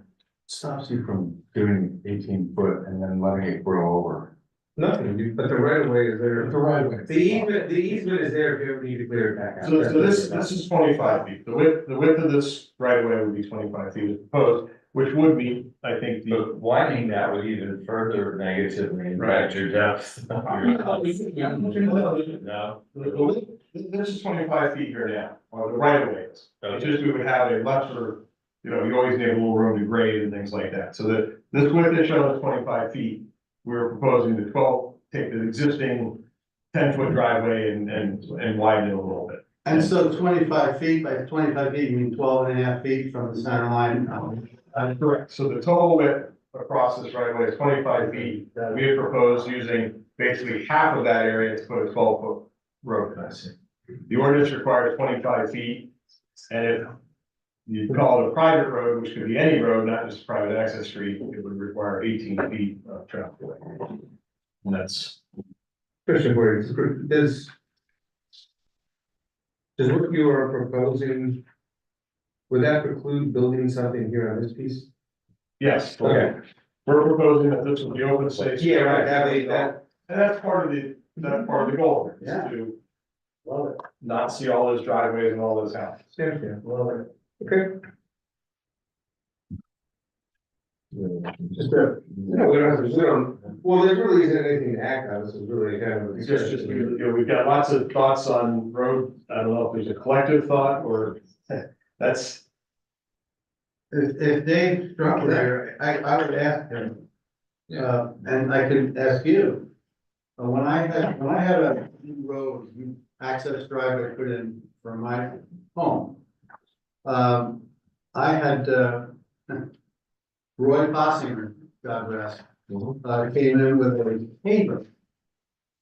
Stops you from doing 18-foot and then letting it grow over. Nothing, but the right of way is there. The right of way. The easement is there if you ever need to clear it back out. So this is 25 feet. The width of this right of way would be 25 feet as proposed, which would meet, I think, the. But widening that would even further negatively impact your depth. No, This is 25 feet here now, or the right of way is. It's just we would have a lesser, you know, you always need a little room to grade and things like that. So that this width is shown as 25 feet. We're proposing the 12, take the existing 10-foot driveway and widen it a little bit. And so 25 feet by 25 feet, you mean 12 and a half feet from the center line? Correct. So the total width across this right of way is 25 feet. We had proposed using basically half of that area to put a 12-foot road cut. The ordinance requires 25 feet, and if you call it a private road, which could be any road, not just a private access street, it would require 18 feet of traffic. And that's, Question for you, does what you are proposing, would that preclude building something here on this piece? yes. Okay. We're proposing that this will be open space. Yeah, right, that, And that's part of the goal, is Yeah. to Love it. not see all those driveways and all those houses. yeah, Love it. okay. Just a, no, we don't have to, well, there really isn't anything to act on, this is really kind of. It's just, we've got lots of thoughts on road, I don't know if there's a collective thought, or that's, If Dave struck there, I would ask him, and I could ask you. When I had a new road, new access driveway put in for my home. I had, Roy Possinger, God rest, came in with a paver.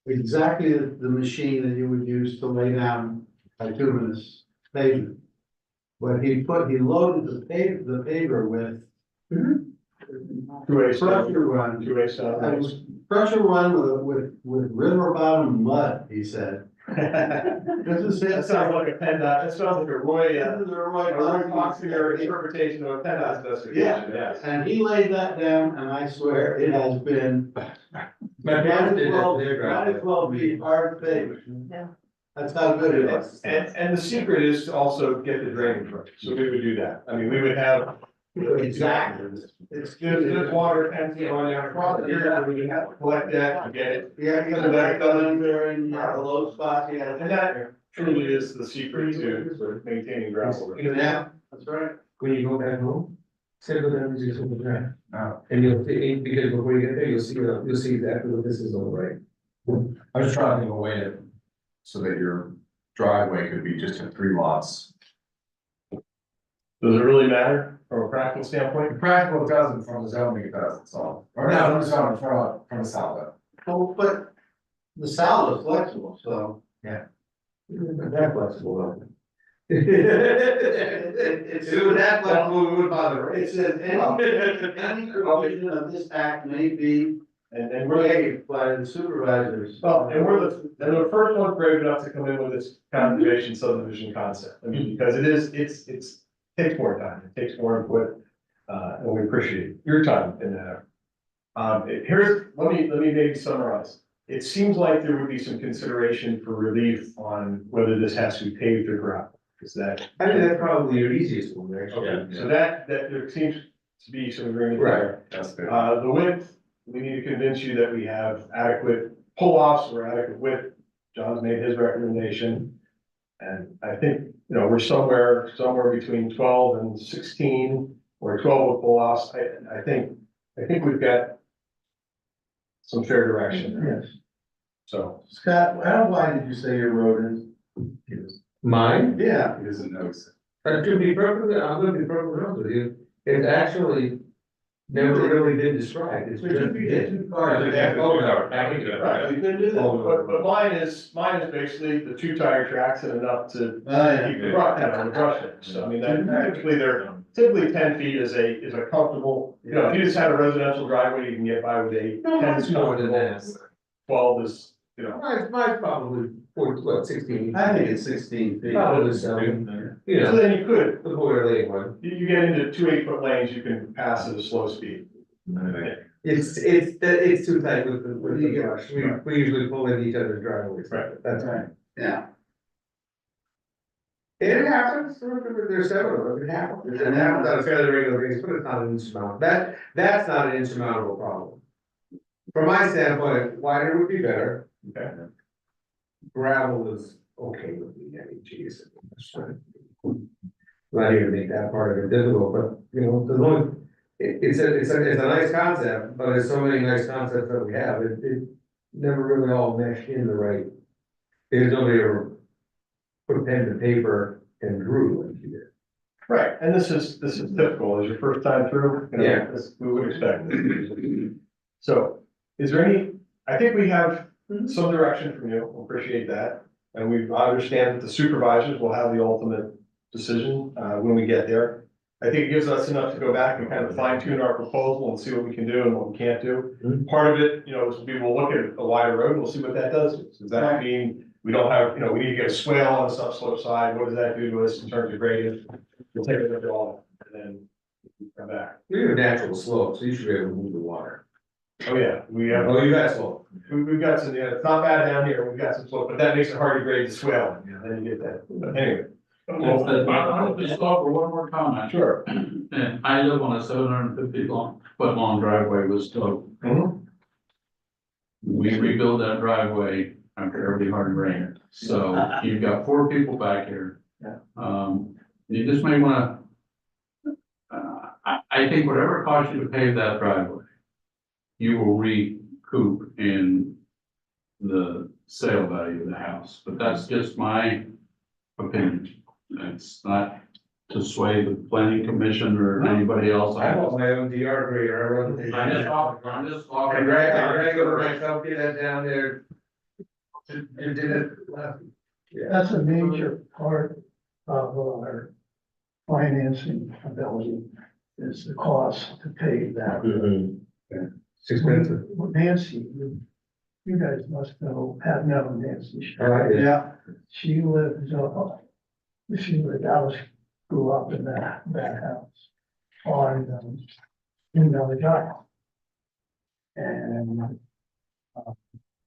Exactly the machine that you would use to lay down bituminous pavement. But he loaded the paver with. two-way stuff, Pressure run. two-way stuff. It was pressure run with river bottom mud, he said. This is it. That sounds like a PennDOT, that sounds like a Roy, This is a Roy Roy Possinger. Foxinger interpretation of a PennDOT specification, Yeah, and he laid that down, and I swear it has been. My parents did that to their driveway. 12 feet hard pavement. Yeah. That's how good it is. And the secret is to also get the drainage right, so we would do that, I mean, we would have. Exactly. It's There's water and going down across here, and we would have to collect that and get it. Yeah, you got that done there in the low spot, yeah. And that truly is the secret to maintaining gravel. Yeah, that's right. When you go back home, say go down to your drive. Oh. And you'll see, because before you get there, you'll see exactly what this is all right. I was trying to think of a way to, so that your driveway could be just in 3 lots. Does it really matter from a practical standpoint? The practical doesn't, from the zoning it doesn't, so, or not from the zoning, from the south. Oh, but the salad is flexible, so. That flexible though. It's It was that flexible, we would bother. It says any provision of this act may be And we're, waived by the supervisors. well, and we're the first one brave enough to come in with this conservation subdivision concept. I mean, because it's takes more time, it takes more input, and we appreciate your time in that. Let me maybe summarize. It seems like there would be some consideration for relief on whether this has to be paved or gravel. Is that? I think that's probably your easiest one, actually. Okay, so that there seems to be some agreement there. That's good. The width, we need to convince you that we have adequate pull-offs or adequate width. John's made his recommendation. And I think, we're somewhere between 12 and 16 or 12 with pull-offs. I think we've got some fair direction there. Yes. So, Scott, how wide did you say your road is? Mine, Yeah. He doesn't know. to be perfectly, I'm gonna be perfectly honest with you, it's actually never really been described, it's just. Two cars. right. You couldn't do But mine is basically the 2 tire tracks and enough to that. keep the brush on the brush edge. So I mean, that typically 10 feet is a comfortable, if you just had a residential driveway, you can get by with 8. No, 10 it's is more than comfortable. that. 12 is, Mine's probably 16. I think it's 16 feet. Probably 7, so then you could, the border lane one. you get into 2 8-foot lanes, you can pass at a slow speed. It's too tight with the brush, we usually pull in each other's driveways. Right. That's right. Yeah. It happens, there's several of them, it happens, and it happens on a fairly regular basis, but it's not an insurmountable, that's not an insurmountable problem. From my standpoint, wider would be better. Okay. Gravel is okay with me, I mean, geez. Not here to make that part of it difficult, but, as long as, it's a nice concept, but there's so many nice concepts that we have, it never really all meshed in the right. There's nobody ever put pen to paper and drew like you did. Right, and this is typical, as your first time through, Yeah. we would expect this. So, is there any I think we have some direction from you, we appreciate that. And we understand that the supervisors will have the ultimate decision, when we get there. I think it gives us enough to go back and kind of fine tune our proposal and see what we can do and what we can't do. Part of it, you know, is we will look at a wider road, and we'll see what that does. Does that mean we don't have, you know, we need to get a swale on the subslope side? What does that do to us in terms of gradient? We'll take a look at all that and then come back. We have a natural slope, so you should be able to move the water. Oh, yeah, we have. Oh, you got slope. We've got some, yeah, it's not bad down here, we've got some slope, but that makes it hard to grade the swell, then you get that, but anyway. I'll just offer one more comment. Sure. And I live on a 750-foot long driveway with slope. Mhm. We rebuild that driveway after every hard rain, so you've got 4 people back here. Yeah. You just may wanna, I think whatever it costs you to pave that driveway, you will recoup in the sale value of the house, but that's just my opinion. It's not to sway the planning commission or anybody else. I want my own DR grader, I run the. I'm just talking. I'm regular myself, get that down there. You did it last. Yeah. That's a major part of our financing ability, is the cost to pay that. It's expensive. Nancy, you guys must have known Nancy. Yeah. She lived, Alice grew up in that house on, in Valley Drive. And,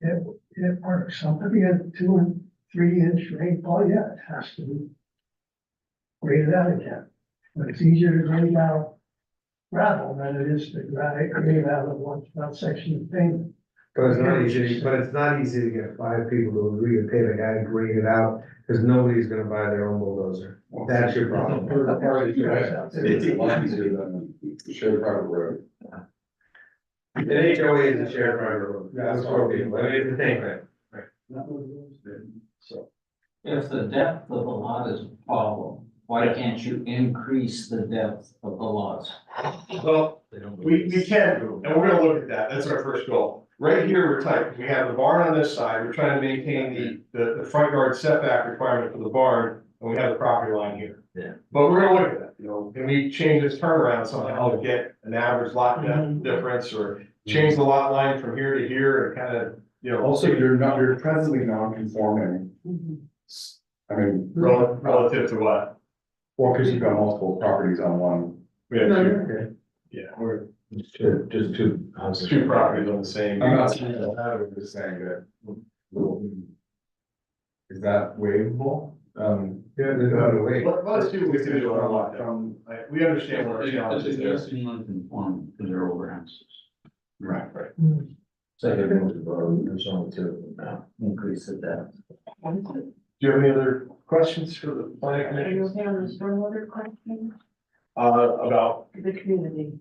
it works, somebody had 2 and 3 inch rainfall, yeah, it has to be graded out again. But it's easier to grade out gravel than it is to grade out of one section of pavement. But it's not easy to get 5 people to agree to pay the guy to grade it out, because nobody's gonna buy their own bulldozer. That's your problem. It's a lot easier than shared private road. An HOA is a shared private road. That's what we, I mean, it's the same thing. So, If the depth of the lot is a problem, why can't you increase the depth of the lots? well, we can, and we're gonna look at that, that's our first goal. Right here, we're tight, we have the barn on this side, we're trying to maintain the front yard setback requirement for the barn, and we have the property line here. Yeah. But we're gonna look at that, you know, can we change this turnaround somehow to get an average lot depth difference, or change the lot line from here to here, and kind of, you know. Also, you're presently non-conforming. I mean, Relative to what? well, because you've got multiple properties on one. We have two, yeah, we're Just two houses. 2 properties on the same. I'm not saying that, I'm just saying that. Is that waivable? Yeah, there's no way. Let's do what we can do on our lot, we understand what our challenge is there. It's non-conforming to their overhouses. Right. So you're going to borrow, there's only 2 of them now, increase the depth. Do you have any other questions for the planning Are you commission? okay on the stormwater question? About The community.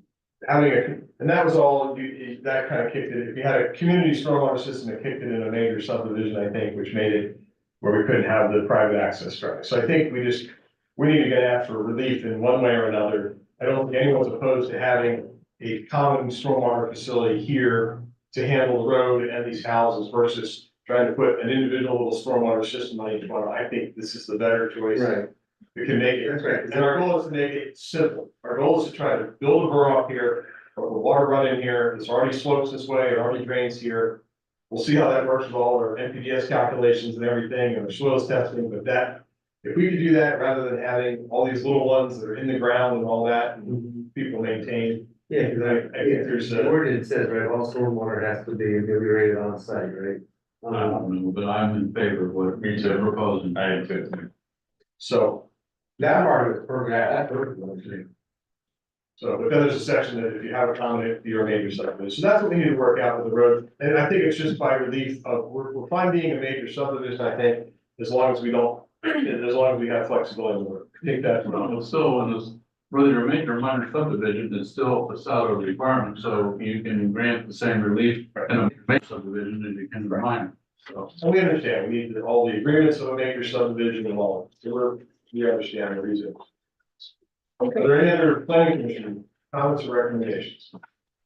having and that was all, that kind of kicked it, if you had a community stormwater system, it kicked it in a major subdivision, I think, which made it where we couldn't have the private access structure. So I think we need to get after relief in one way or another. I don't think anyone's opposed to having a common stormwater facility here to handle the road and these houses versus trying to put an individual little stormwater system on each one. I think this is the better choice. Right. We can make it, That's right. and our goal is to make it simple. Our goal is to try to build a borough up here, or the water run in here, it's already slopes this way, it already drains here. We'll see how that works with all our NPDS calculations and everything, and our soils testing, but that, if we could do that rather than having all these little ones that are in the ground and all that, and people maintain. Yeah, because I think there's the a, ordinance says, right, all stormwater has to be regulated on site, right? I don't know, but I'm in favor of what they're proposing. I am too. so, That part of it's perfect, that's perfect. but then there's a section that if you have a common, you're a major subdivision, so that's what we need to work out with the road. And I think it's just by relief of, we're fine being a major subdivision, I think, as long as we don't, as long as we have flexibility. I think that's. Well, still, in this, whether you're a major or minor subdivision, it's still a salary requirement, so you can grant the same relief in a major subdivision as you can in a minor. So, And we understand, we need all the agreements of a major subdivision and all, so we understand the reason. Are there any other planning commission comments or recommendations?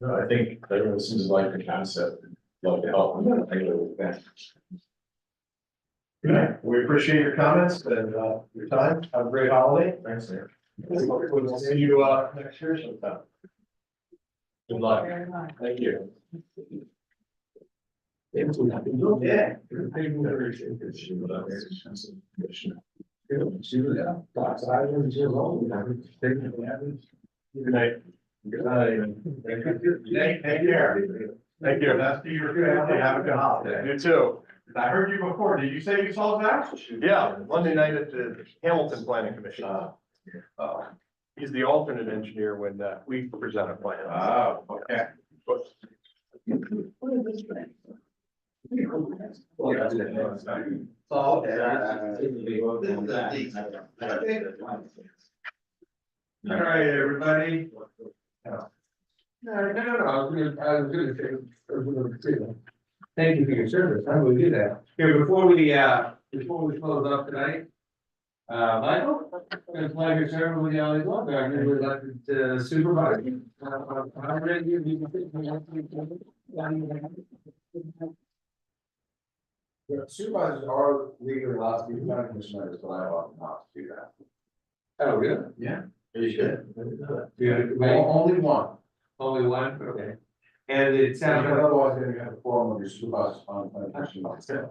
No, I think everyone seems to like the concept. love to help. I know that. Good. We appreciate your comments and, your time. Have a great holiday. Thanks, Nick. We'll see you, next year sometime. Good luck. Very much. Thank you. Yeah. Good night. Good night. Take care. Thank you. That's to your family. Have a good holiday. You too. I heard you before. Did you say you saw Zach? Yeah, Monday night at the Hamilton Planning Commission. He's the alternate engineer when, we present a plan. Oh, okay. All right, everybody. No, I was gonna say, thank you for your service, how do we do that? Here, before we close up tonight. Michael, it's been a pleasure serving with you all these long, I'm really elected supervisor. I'm ready to be. The supervisors are legally allowed to be planning commissioners, but I ought not to do that. Oh, really? Yeah. You should. Only one. Only one, okay. And it sounds like, Otherwise, then you have a forum of your supervisors on planning commission.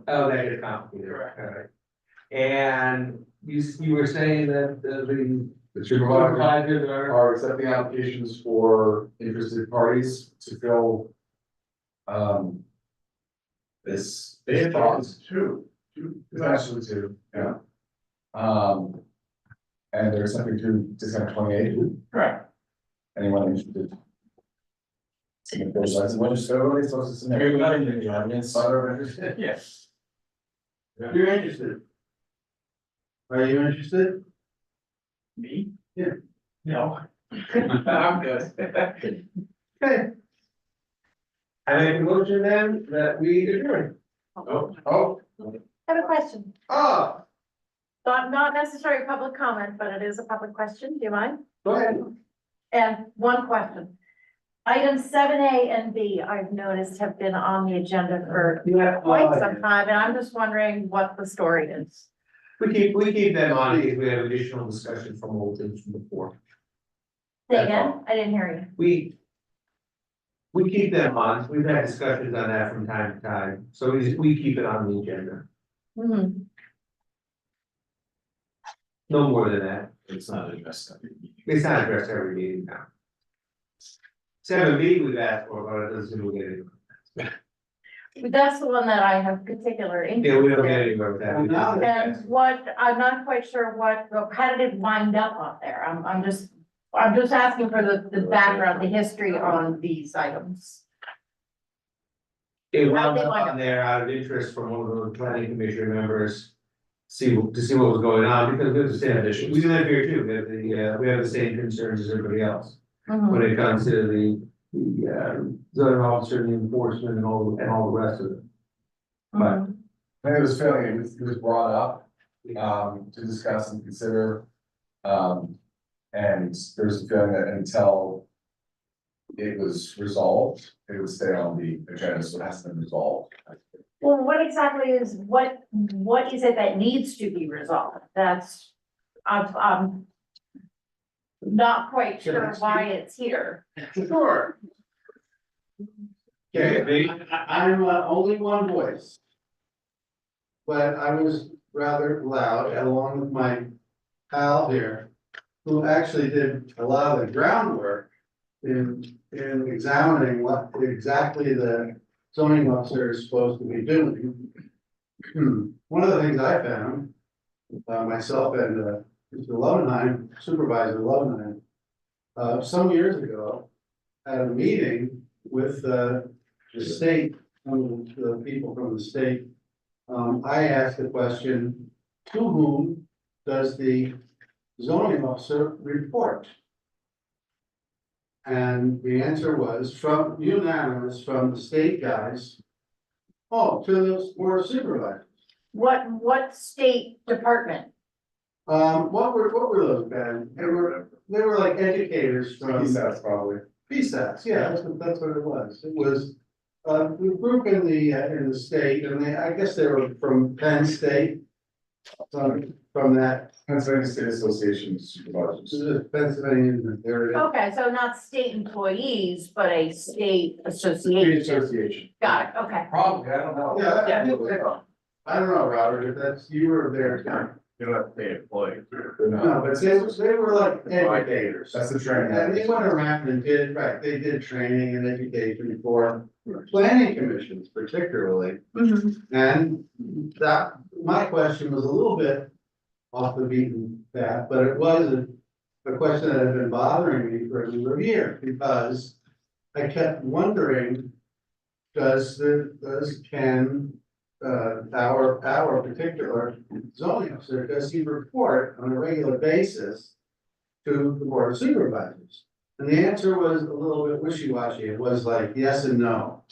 oh, that is complicated, all right. And you were saying that The supervisors supervisors are, are accepting applications for interested parties to fill. This. They have spots. two. Potentially two, yeah. And there's something through December 28th. Correct. Anyone interested? If there's license, so everybody's supposed to submit. Everybody, you have an insider interested? Yes. You're interested? Are you interested? Me? Yeah. No. I'm good. okay. I make a motion then that we adjourn. Oh, I have a question. Oh, Not necessarily public comment, but it is a public question. Do you mind? go ahead. And one question. Items 7A and B, I've noticed have been on the agenda for quite some time, and I'm just wondering what the story is. We keep them on because we have additional discussion from old things from before. Say again, I didn't hear you. We keep them on, we've had discussions on that from time to time, so we keep it on the agenda, Mhm. no more than that. it's not addressed. It's not addressed every meeting now. 7B we've asked for, but it doesn't really get anywhere. That's the one that I have particular interest Yeah, we don't get in. anywhere with Well, now that. that- And what, I'm not quite sure how did it wind up on there? I'm just asking for the background, the history on these items. It wound up on there out of interest from one of the planning commission members. To see what was going on, because we understand this, we live here too, we have the same concerns as everybody else. Mhm. When it comes to the zoning officer and the enforcement and all the rest of it. But Mhm. I have this feeling it was brought up, to discuss and consider. And there's a feeling that until it was resolved, it would stay on the agenda, so it hasn't been resolved. Well, what exactly what is it that needs to be resolved? I'm not quite sure why it's here. sure. Okay, I'm only one voice. But I was rather loud, along with my pal here, who actually did a lot of the groundwork in examining what exactly the zoning officer is supposed to be doing. One of the things I found, myself and Mr. Lovenheim, Supervisor Lovenheim, some years ago, at a meeting with the state, one of the people from the state, I asked the question, to whom does the zoning officer report? And the answer was from unanimous from the state guys. Oh, to the board of supervisors. What state department? What were those, Ben? They were like educators from. That's probably. PSAS, yeah, that's what it was. It was The group in the state, and I guess they were from Penn State. From that, Pennsylvania State Association of Supervisors. Pennsylvania, there it is. Okay, so not state employees, but a state State association. Association. Got it, okay. Probably, I don't know. I don't know, Robert, if that's, you were there. You don't have to pay employees. No, but they were like educators. That's the training. And they went around and did, right, they did training and education for planning commissions particularly. And that, my question was a little bit off the beaten path, but it was a question that had been bothering me for a number of years, because I kept wondering, our particular zoning officer, does he report on a regular basis to the board of supervisors? And the answer was a little bit wishy-washy. It was like yes and no.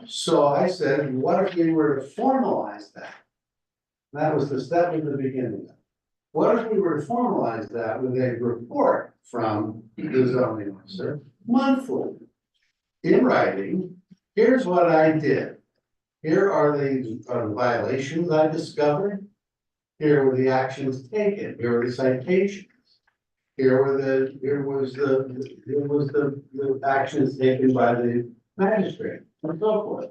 So I said, what if we were to formalize that? That was the beginning. What if we were to formalize that with a report from the zoning officer monthly? In writing, here's what I did. Here are the violations I discovered. Here were the actions taken. Here were the citations. Here was the actions taken by the magistrate and so forth.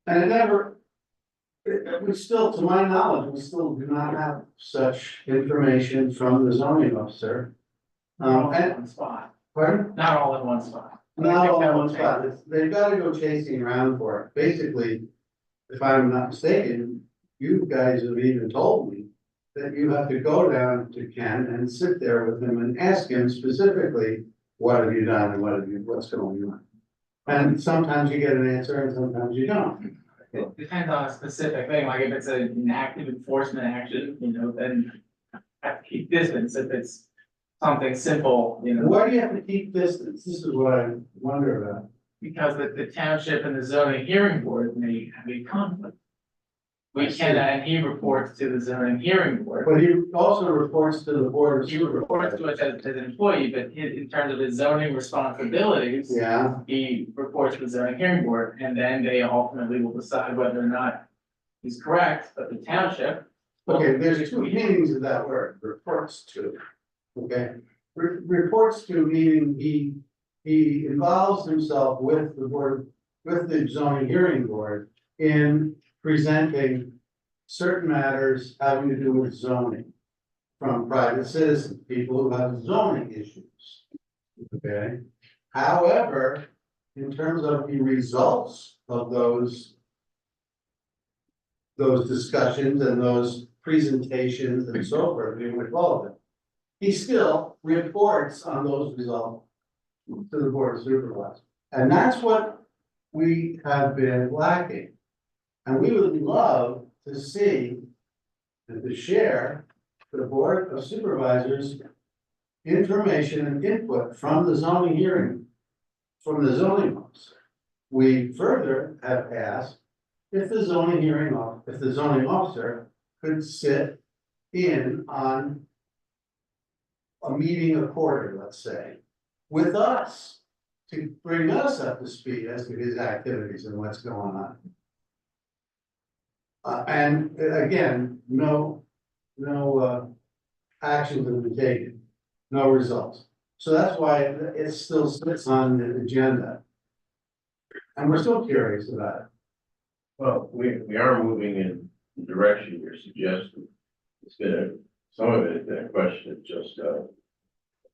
And it never, we still, to my knowledge, we still do not have such information from the zoning officer. And, One spot, pardon? not all in one spot. Not all in one spot, they've gotta go chasing around for it, basically, if I'm not mistaken, you guys have even told me. That you have to go down to Ken and sit there with him and ask him specifically, what have you done and what's going on? And sometimes you get an answer and sometimes you don't. It depends on a specific thing, like if it's an active enforcement action, then I have to keep distance. If it's something simple, Why do you have to keep distance? This is what I wonder about. because the township and the zoning hearing board may have a conflict. We can, and he reports to the zoning hearing board. But he also reports to the board of He reports to us as an employee, but in terms of his zoning responsibilities. Yeah, He reports to the zoning hearing board, and then they ultimately will decide whether or not he's correct, but the township. okay, there's two meanings of that word, reports to. Okay, reports to meaning he involves himself with the board, with the zoning hearing board in presenting certain matters having to do with zoning from private citizens, people who have zoning issues. Okay, however, in terms of the results of those discussions and those presentations and so forth, being involved in, he still reports on those results to the board of supervisors. And that's what we have been lacking. And we would love to see and to share the board of supervisors information and input from the zoning hearing, from the zoning officer. We further have asked if the zoning officer could sit in on a meeting a quarter, let's say, with us to bring us up to speed as to his activities and what's going on. And again, no actions have been taken, no results. So that's why it still sits on the agenda. And we're still curious about it. Well, we are moving in the direction you're suggesting. It's been some of it has been a question of just,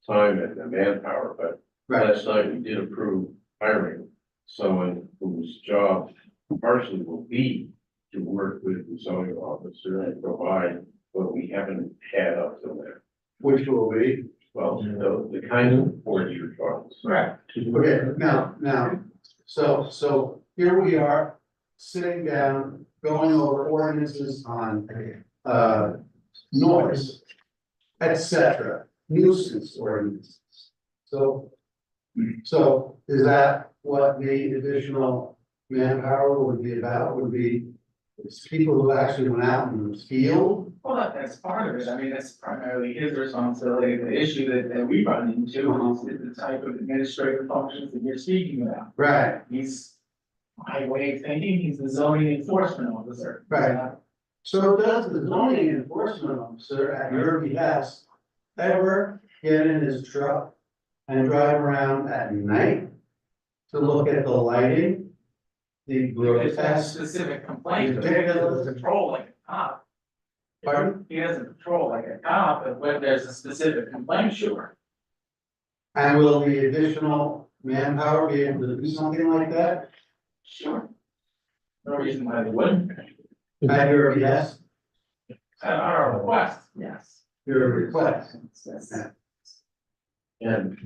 time and the manpower, but last night we did approve hiring someone whose job partially will be to work with the zoning officer and provide what we haven't had up till now. Which will be, Well, the kind of reports you're talking. Right. okay, now, so here we are, sitting down, going over ordinances on, noise, etc., nuisance ordinances. So is that what the additional manpower would be about, would be It's people who actually went out in the field. Well, that's part of it. I mean, that's primarily his responsibility. The issue that we run into is the type of administrative functions that you're speaking about. Right. He's, my way of thinking, he's the zoning enforcement officer. Right. So does the zoning enforcement officer at your behest ever get in his truck and drive around at night to look at the lighting? The If that's a grotesque, specific complaint, but he ridiculous. doesn't patrol like a cop. Pardon? He doesn't patrol like a cop, but when there's a specific complaint, sure. And will the additional manpower be able to do something like that Sure. No reason why they wouldn't. at your behest, At our request, yes. your request? That's- And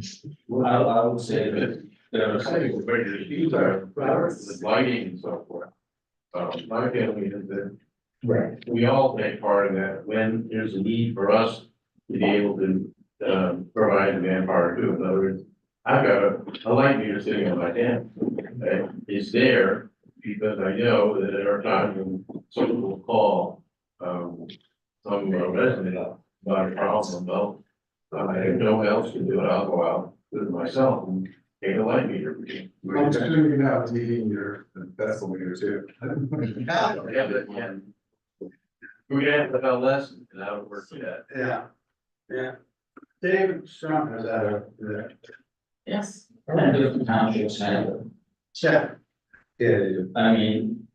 I would say that there are some major issues are with lighting and so forth. My feeling is that Right. we all take part in that when there's a need for us to be able to, provide the manpower too. In other words, I've got a light meter sitting on my dam. It's there because I know that there are times when someone will call, some resident about a problem, well, I have no one else to do it, I'll go out with myself and take a light meter reading. I'm assuming you have a TV meter, that's the meter too. Yeah, but, yeah. We had the lesson, and how it works with that. Yeah, yeah. David Strong has had Yes. different townships have it. Yeah. I mean,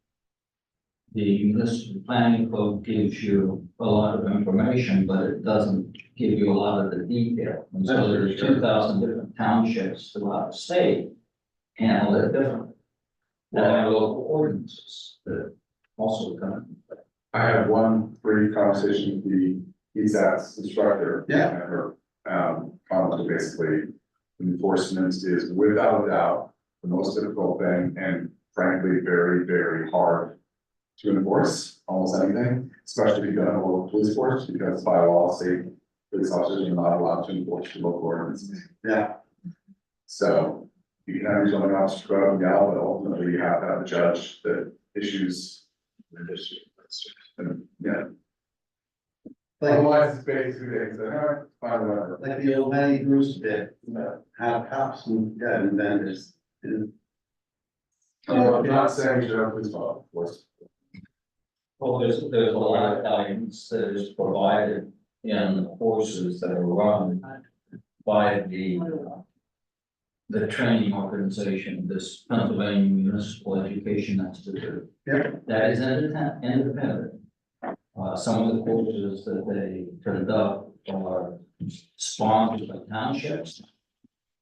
the municipal planning code gives you a lot of information, but it doesn't give you a lot of the detail. And so there's 2,000 different townships throughout the state handle it differently. And there are local ordinances that also come into play. I had one brief conversation with the ESAT's instructor. Yeah. And her, comment basically, enforcement is without a doubt the most difficult thing and frankly, very, very hard to enforce almost anything, especially if you don't have a local police force, because by law, state police officers are not allowed to enforce the local ordinances. Yeah. So you can have your zoning officer go out and yell, but ultimately you have to have a judge that issues. And, yeah. Otherwise, it's basically, they say, all right, fine, whatever. Like the old Manny Bruce did, have cops and vendors. I'm not saying Joe is fault, of course. Well, there's a lot of guidance that is provided in courses that are run by the training organization, this Pennsylvania Municipal Education Institute. Yeah. That is independent. Some of the courses that they conduct are sponsored by townships,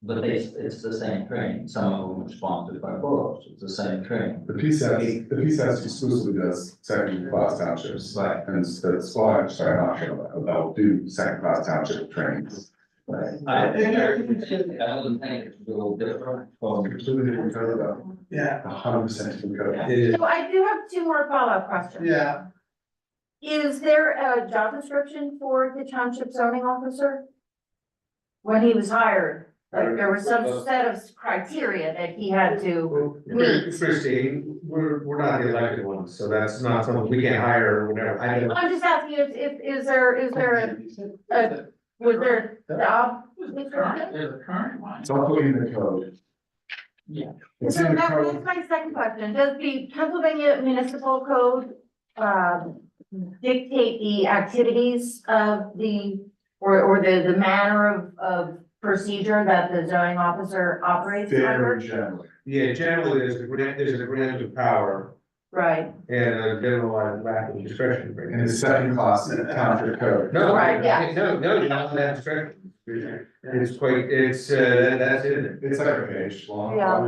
but it's the same training. Some of them are sponsored by boroughs. It's the same training. The PSAT exclusively does second class townships, like, and the squad, sorry, I'm not sure, they'll do second class township trainings. Right. I think I wouldn't think it's a little different from. Completely different code though. Yeah. 100% different code. So I do have two more follow-up questions. Yeah. Is there a job description for the township zoning officer? When he was hired, like there was some set of criteria that he had to meet. Christine, we're not the elected ones, so that's not something we can hire or whatever. I don't. I'm just asking if, is there was there a job? description? There's a current one. It's all in the code. Yeah. It's So in the that's code. my second question. Does the Pennsylvania Municipal Code, dictate the activities of or the manner of procedure that the zoning officer operates under? Very generally. Yeah, generally, there's a grant of power Right, and a general lack of discretion. In the second class township code. No, Right, yeah. no, you don't have discretion. It's quite, that's in it. It's like a page long. Yeah.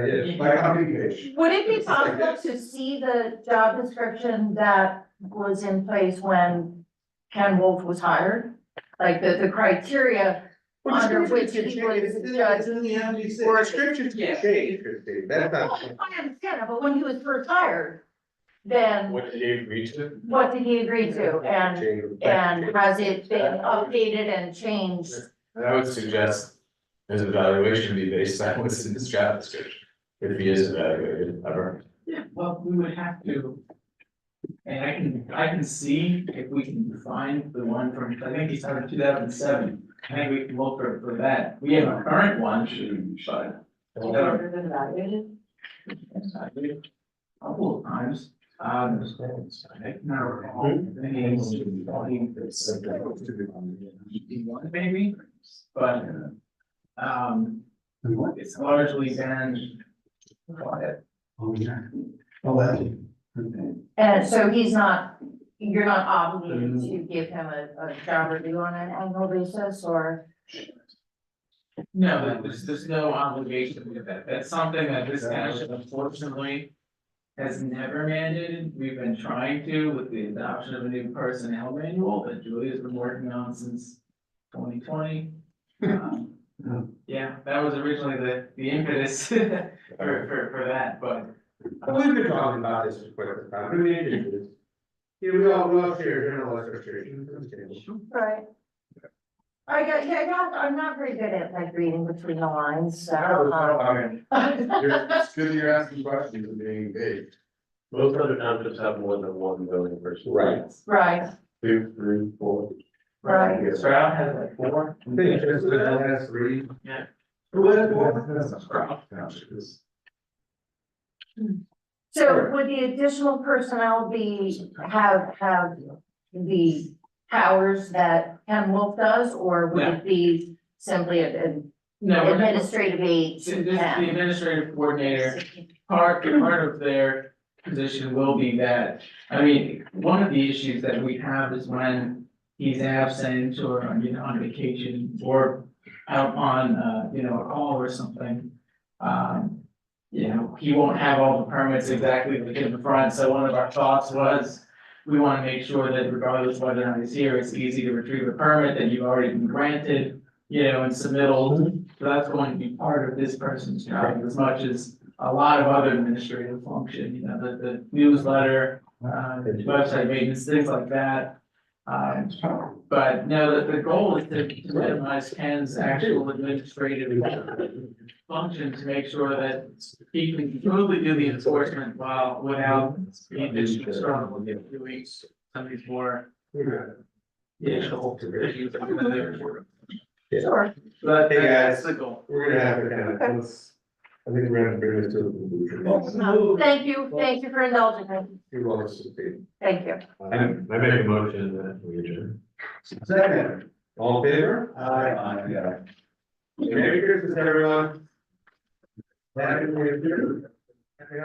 Yeah. Like a big page. would it be possible to see the job description that was in place when Ken Wolf was hired? Like the criteria under which he was judged? Or restrictions can change, Christine, that's not. I understand that, but when he was first hired, then What did he agree to? what did he agree to? And has it been updated and changed? And I would suggest his evaluation be based on what's in his job description, if he is evaluated ever. Yeah, well, we would have to And I can see if we can find the one from, I think he started 2007. I think we can look for that. We have a current one, but. Ordered and evaluated. Couple of times, I can never recall. Maybe, but, it's largely been quiet. Oh, yeah. Oh, that's. And so he's not, you're not obligated to give him a job review on an annual basis, or? No, there's no obligation with that. That's something that this township unfortunately has never mandated. We've been trying to with the adoption of a new personnel manual that Julia's been working on since 2020. Yeah, that was originally the impetus for that, but. We've been talking about this for quite some time. I mean, it is. Yeah, we all share general frustration. Right. I'm not very good at like reading between the lines, so. I mean, it's good you're asking questions and being big. Most other townships have more than one building person. Right. Right, 2, 3, 4. right. Stroud has like 4. I think just the last three. Yeah. Who has one? Sprout Township is. So would the additional personnel have the powers that Ken Wolf does, or would it be simply an No, we're not- administrative aid So to this is the Ken? administrative coordinator, part of their position will be that, I mean, one of the issues that we have is when he's absent or, on vacation or out on, a call or something. He won't have all the permits exactly like in the front, so one of our thoughts was we wanna make sure that regardless of whether or not he's here, it's easy to retrieve a permit that you've already been granted, and submittal. So that's going to be part of this person's job as much as a lot of other administrative function, the newsletter, website maintenance, things like that. But no, the goal is to minimize Ken's actual administrative function to make sure that he can smoothly do the enforcement without the additional struggle of doing some of these more. Sure. But Hey, guys. that's the goal. We're gonna have to kind of, I think we're gonna bring this to a conclusion. Thank you for indulging me. You're welcome to speak. Thank you. I make a motion that we adjourn. Second, all in favor? Yeah. Merry Christmas, everyone. Happy New Year. Happy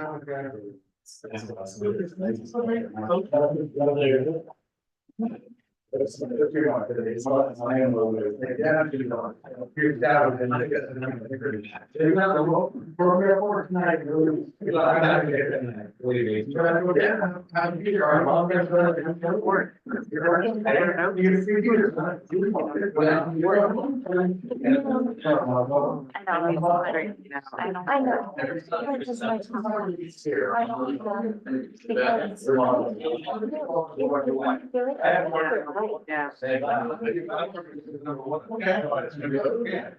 I know. I just like to know. I don't know. Because- Yeah.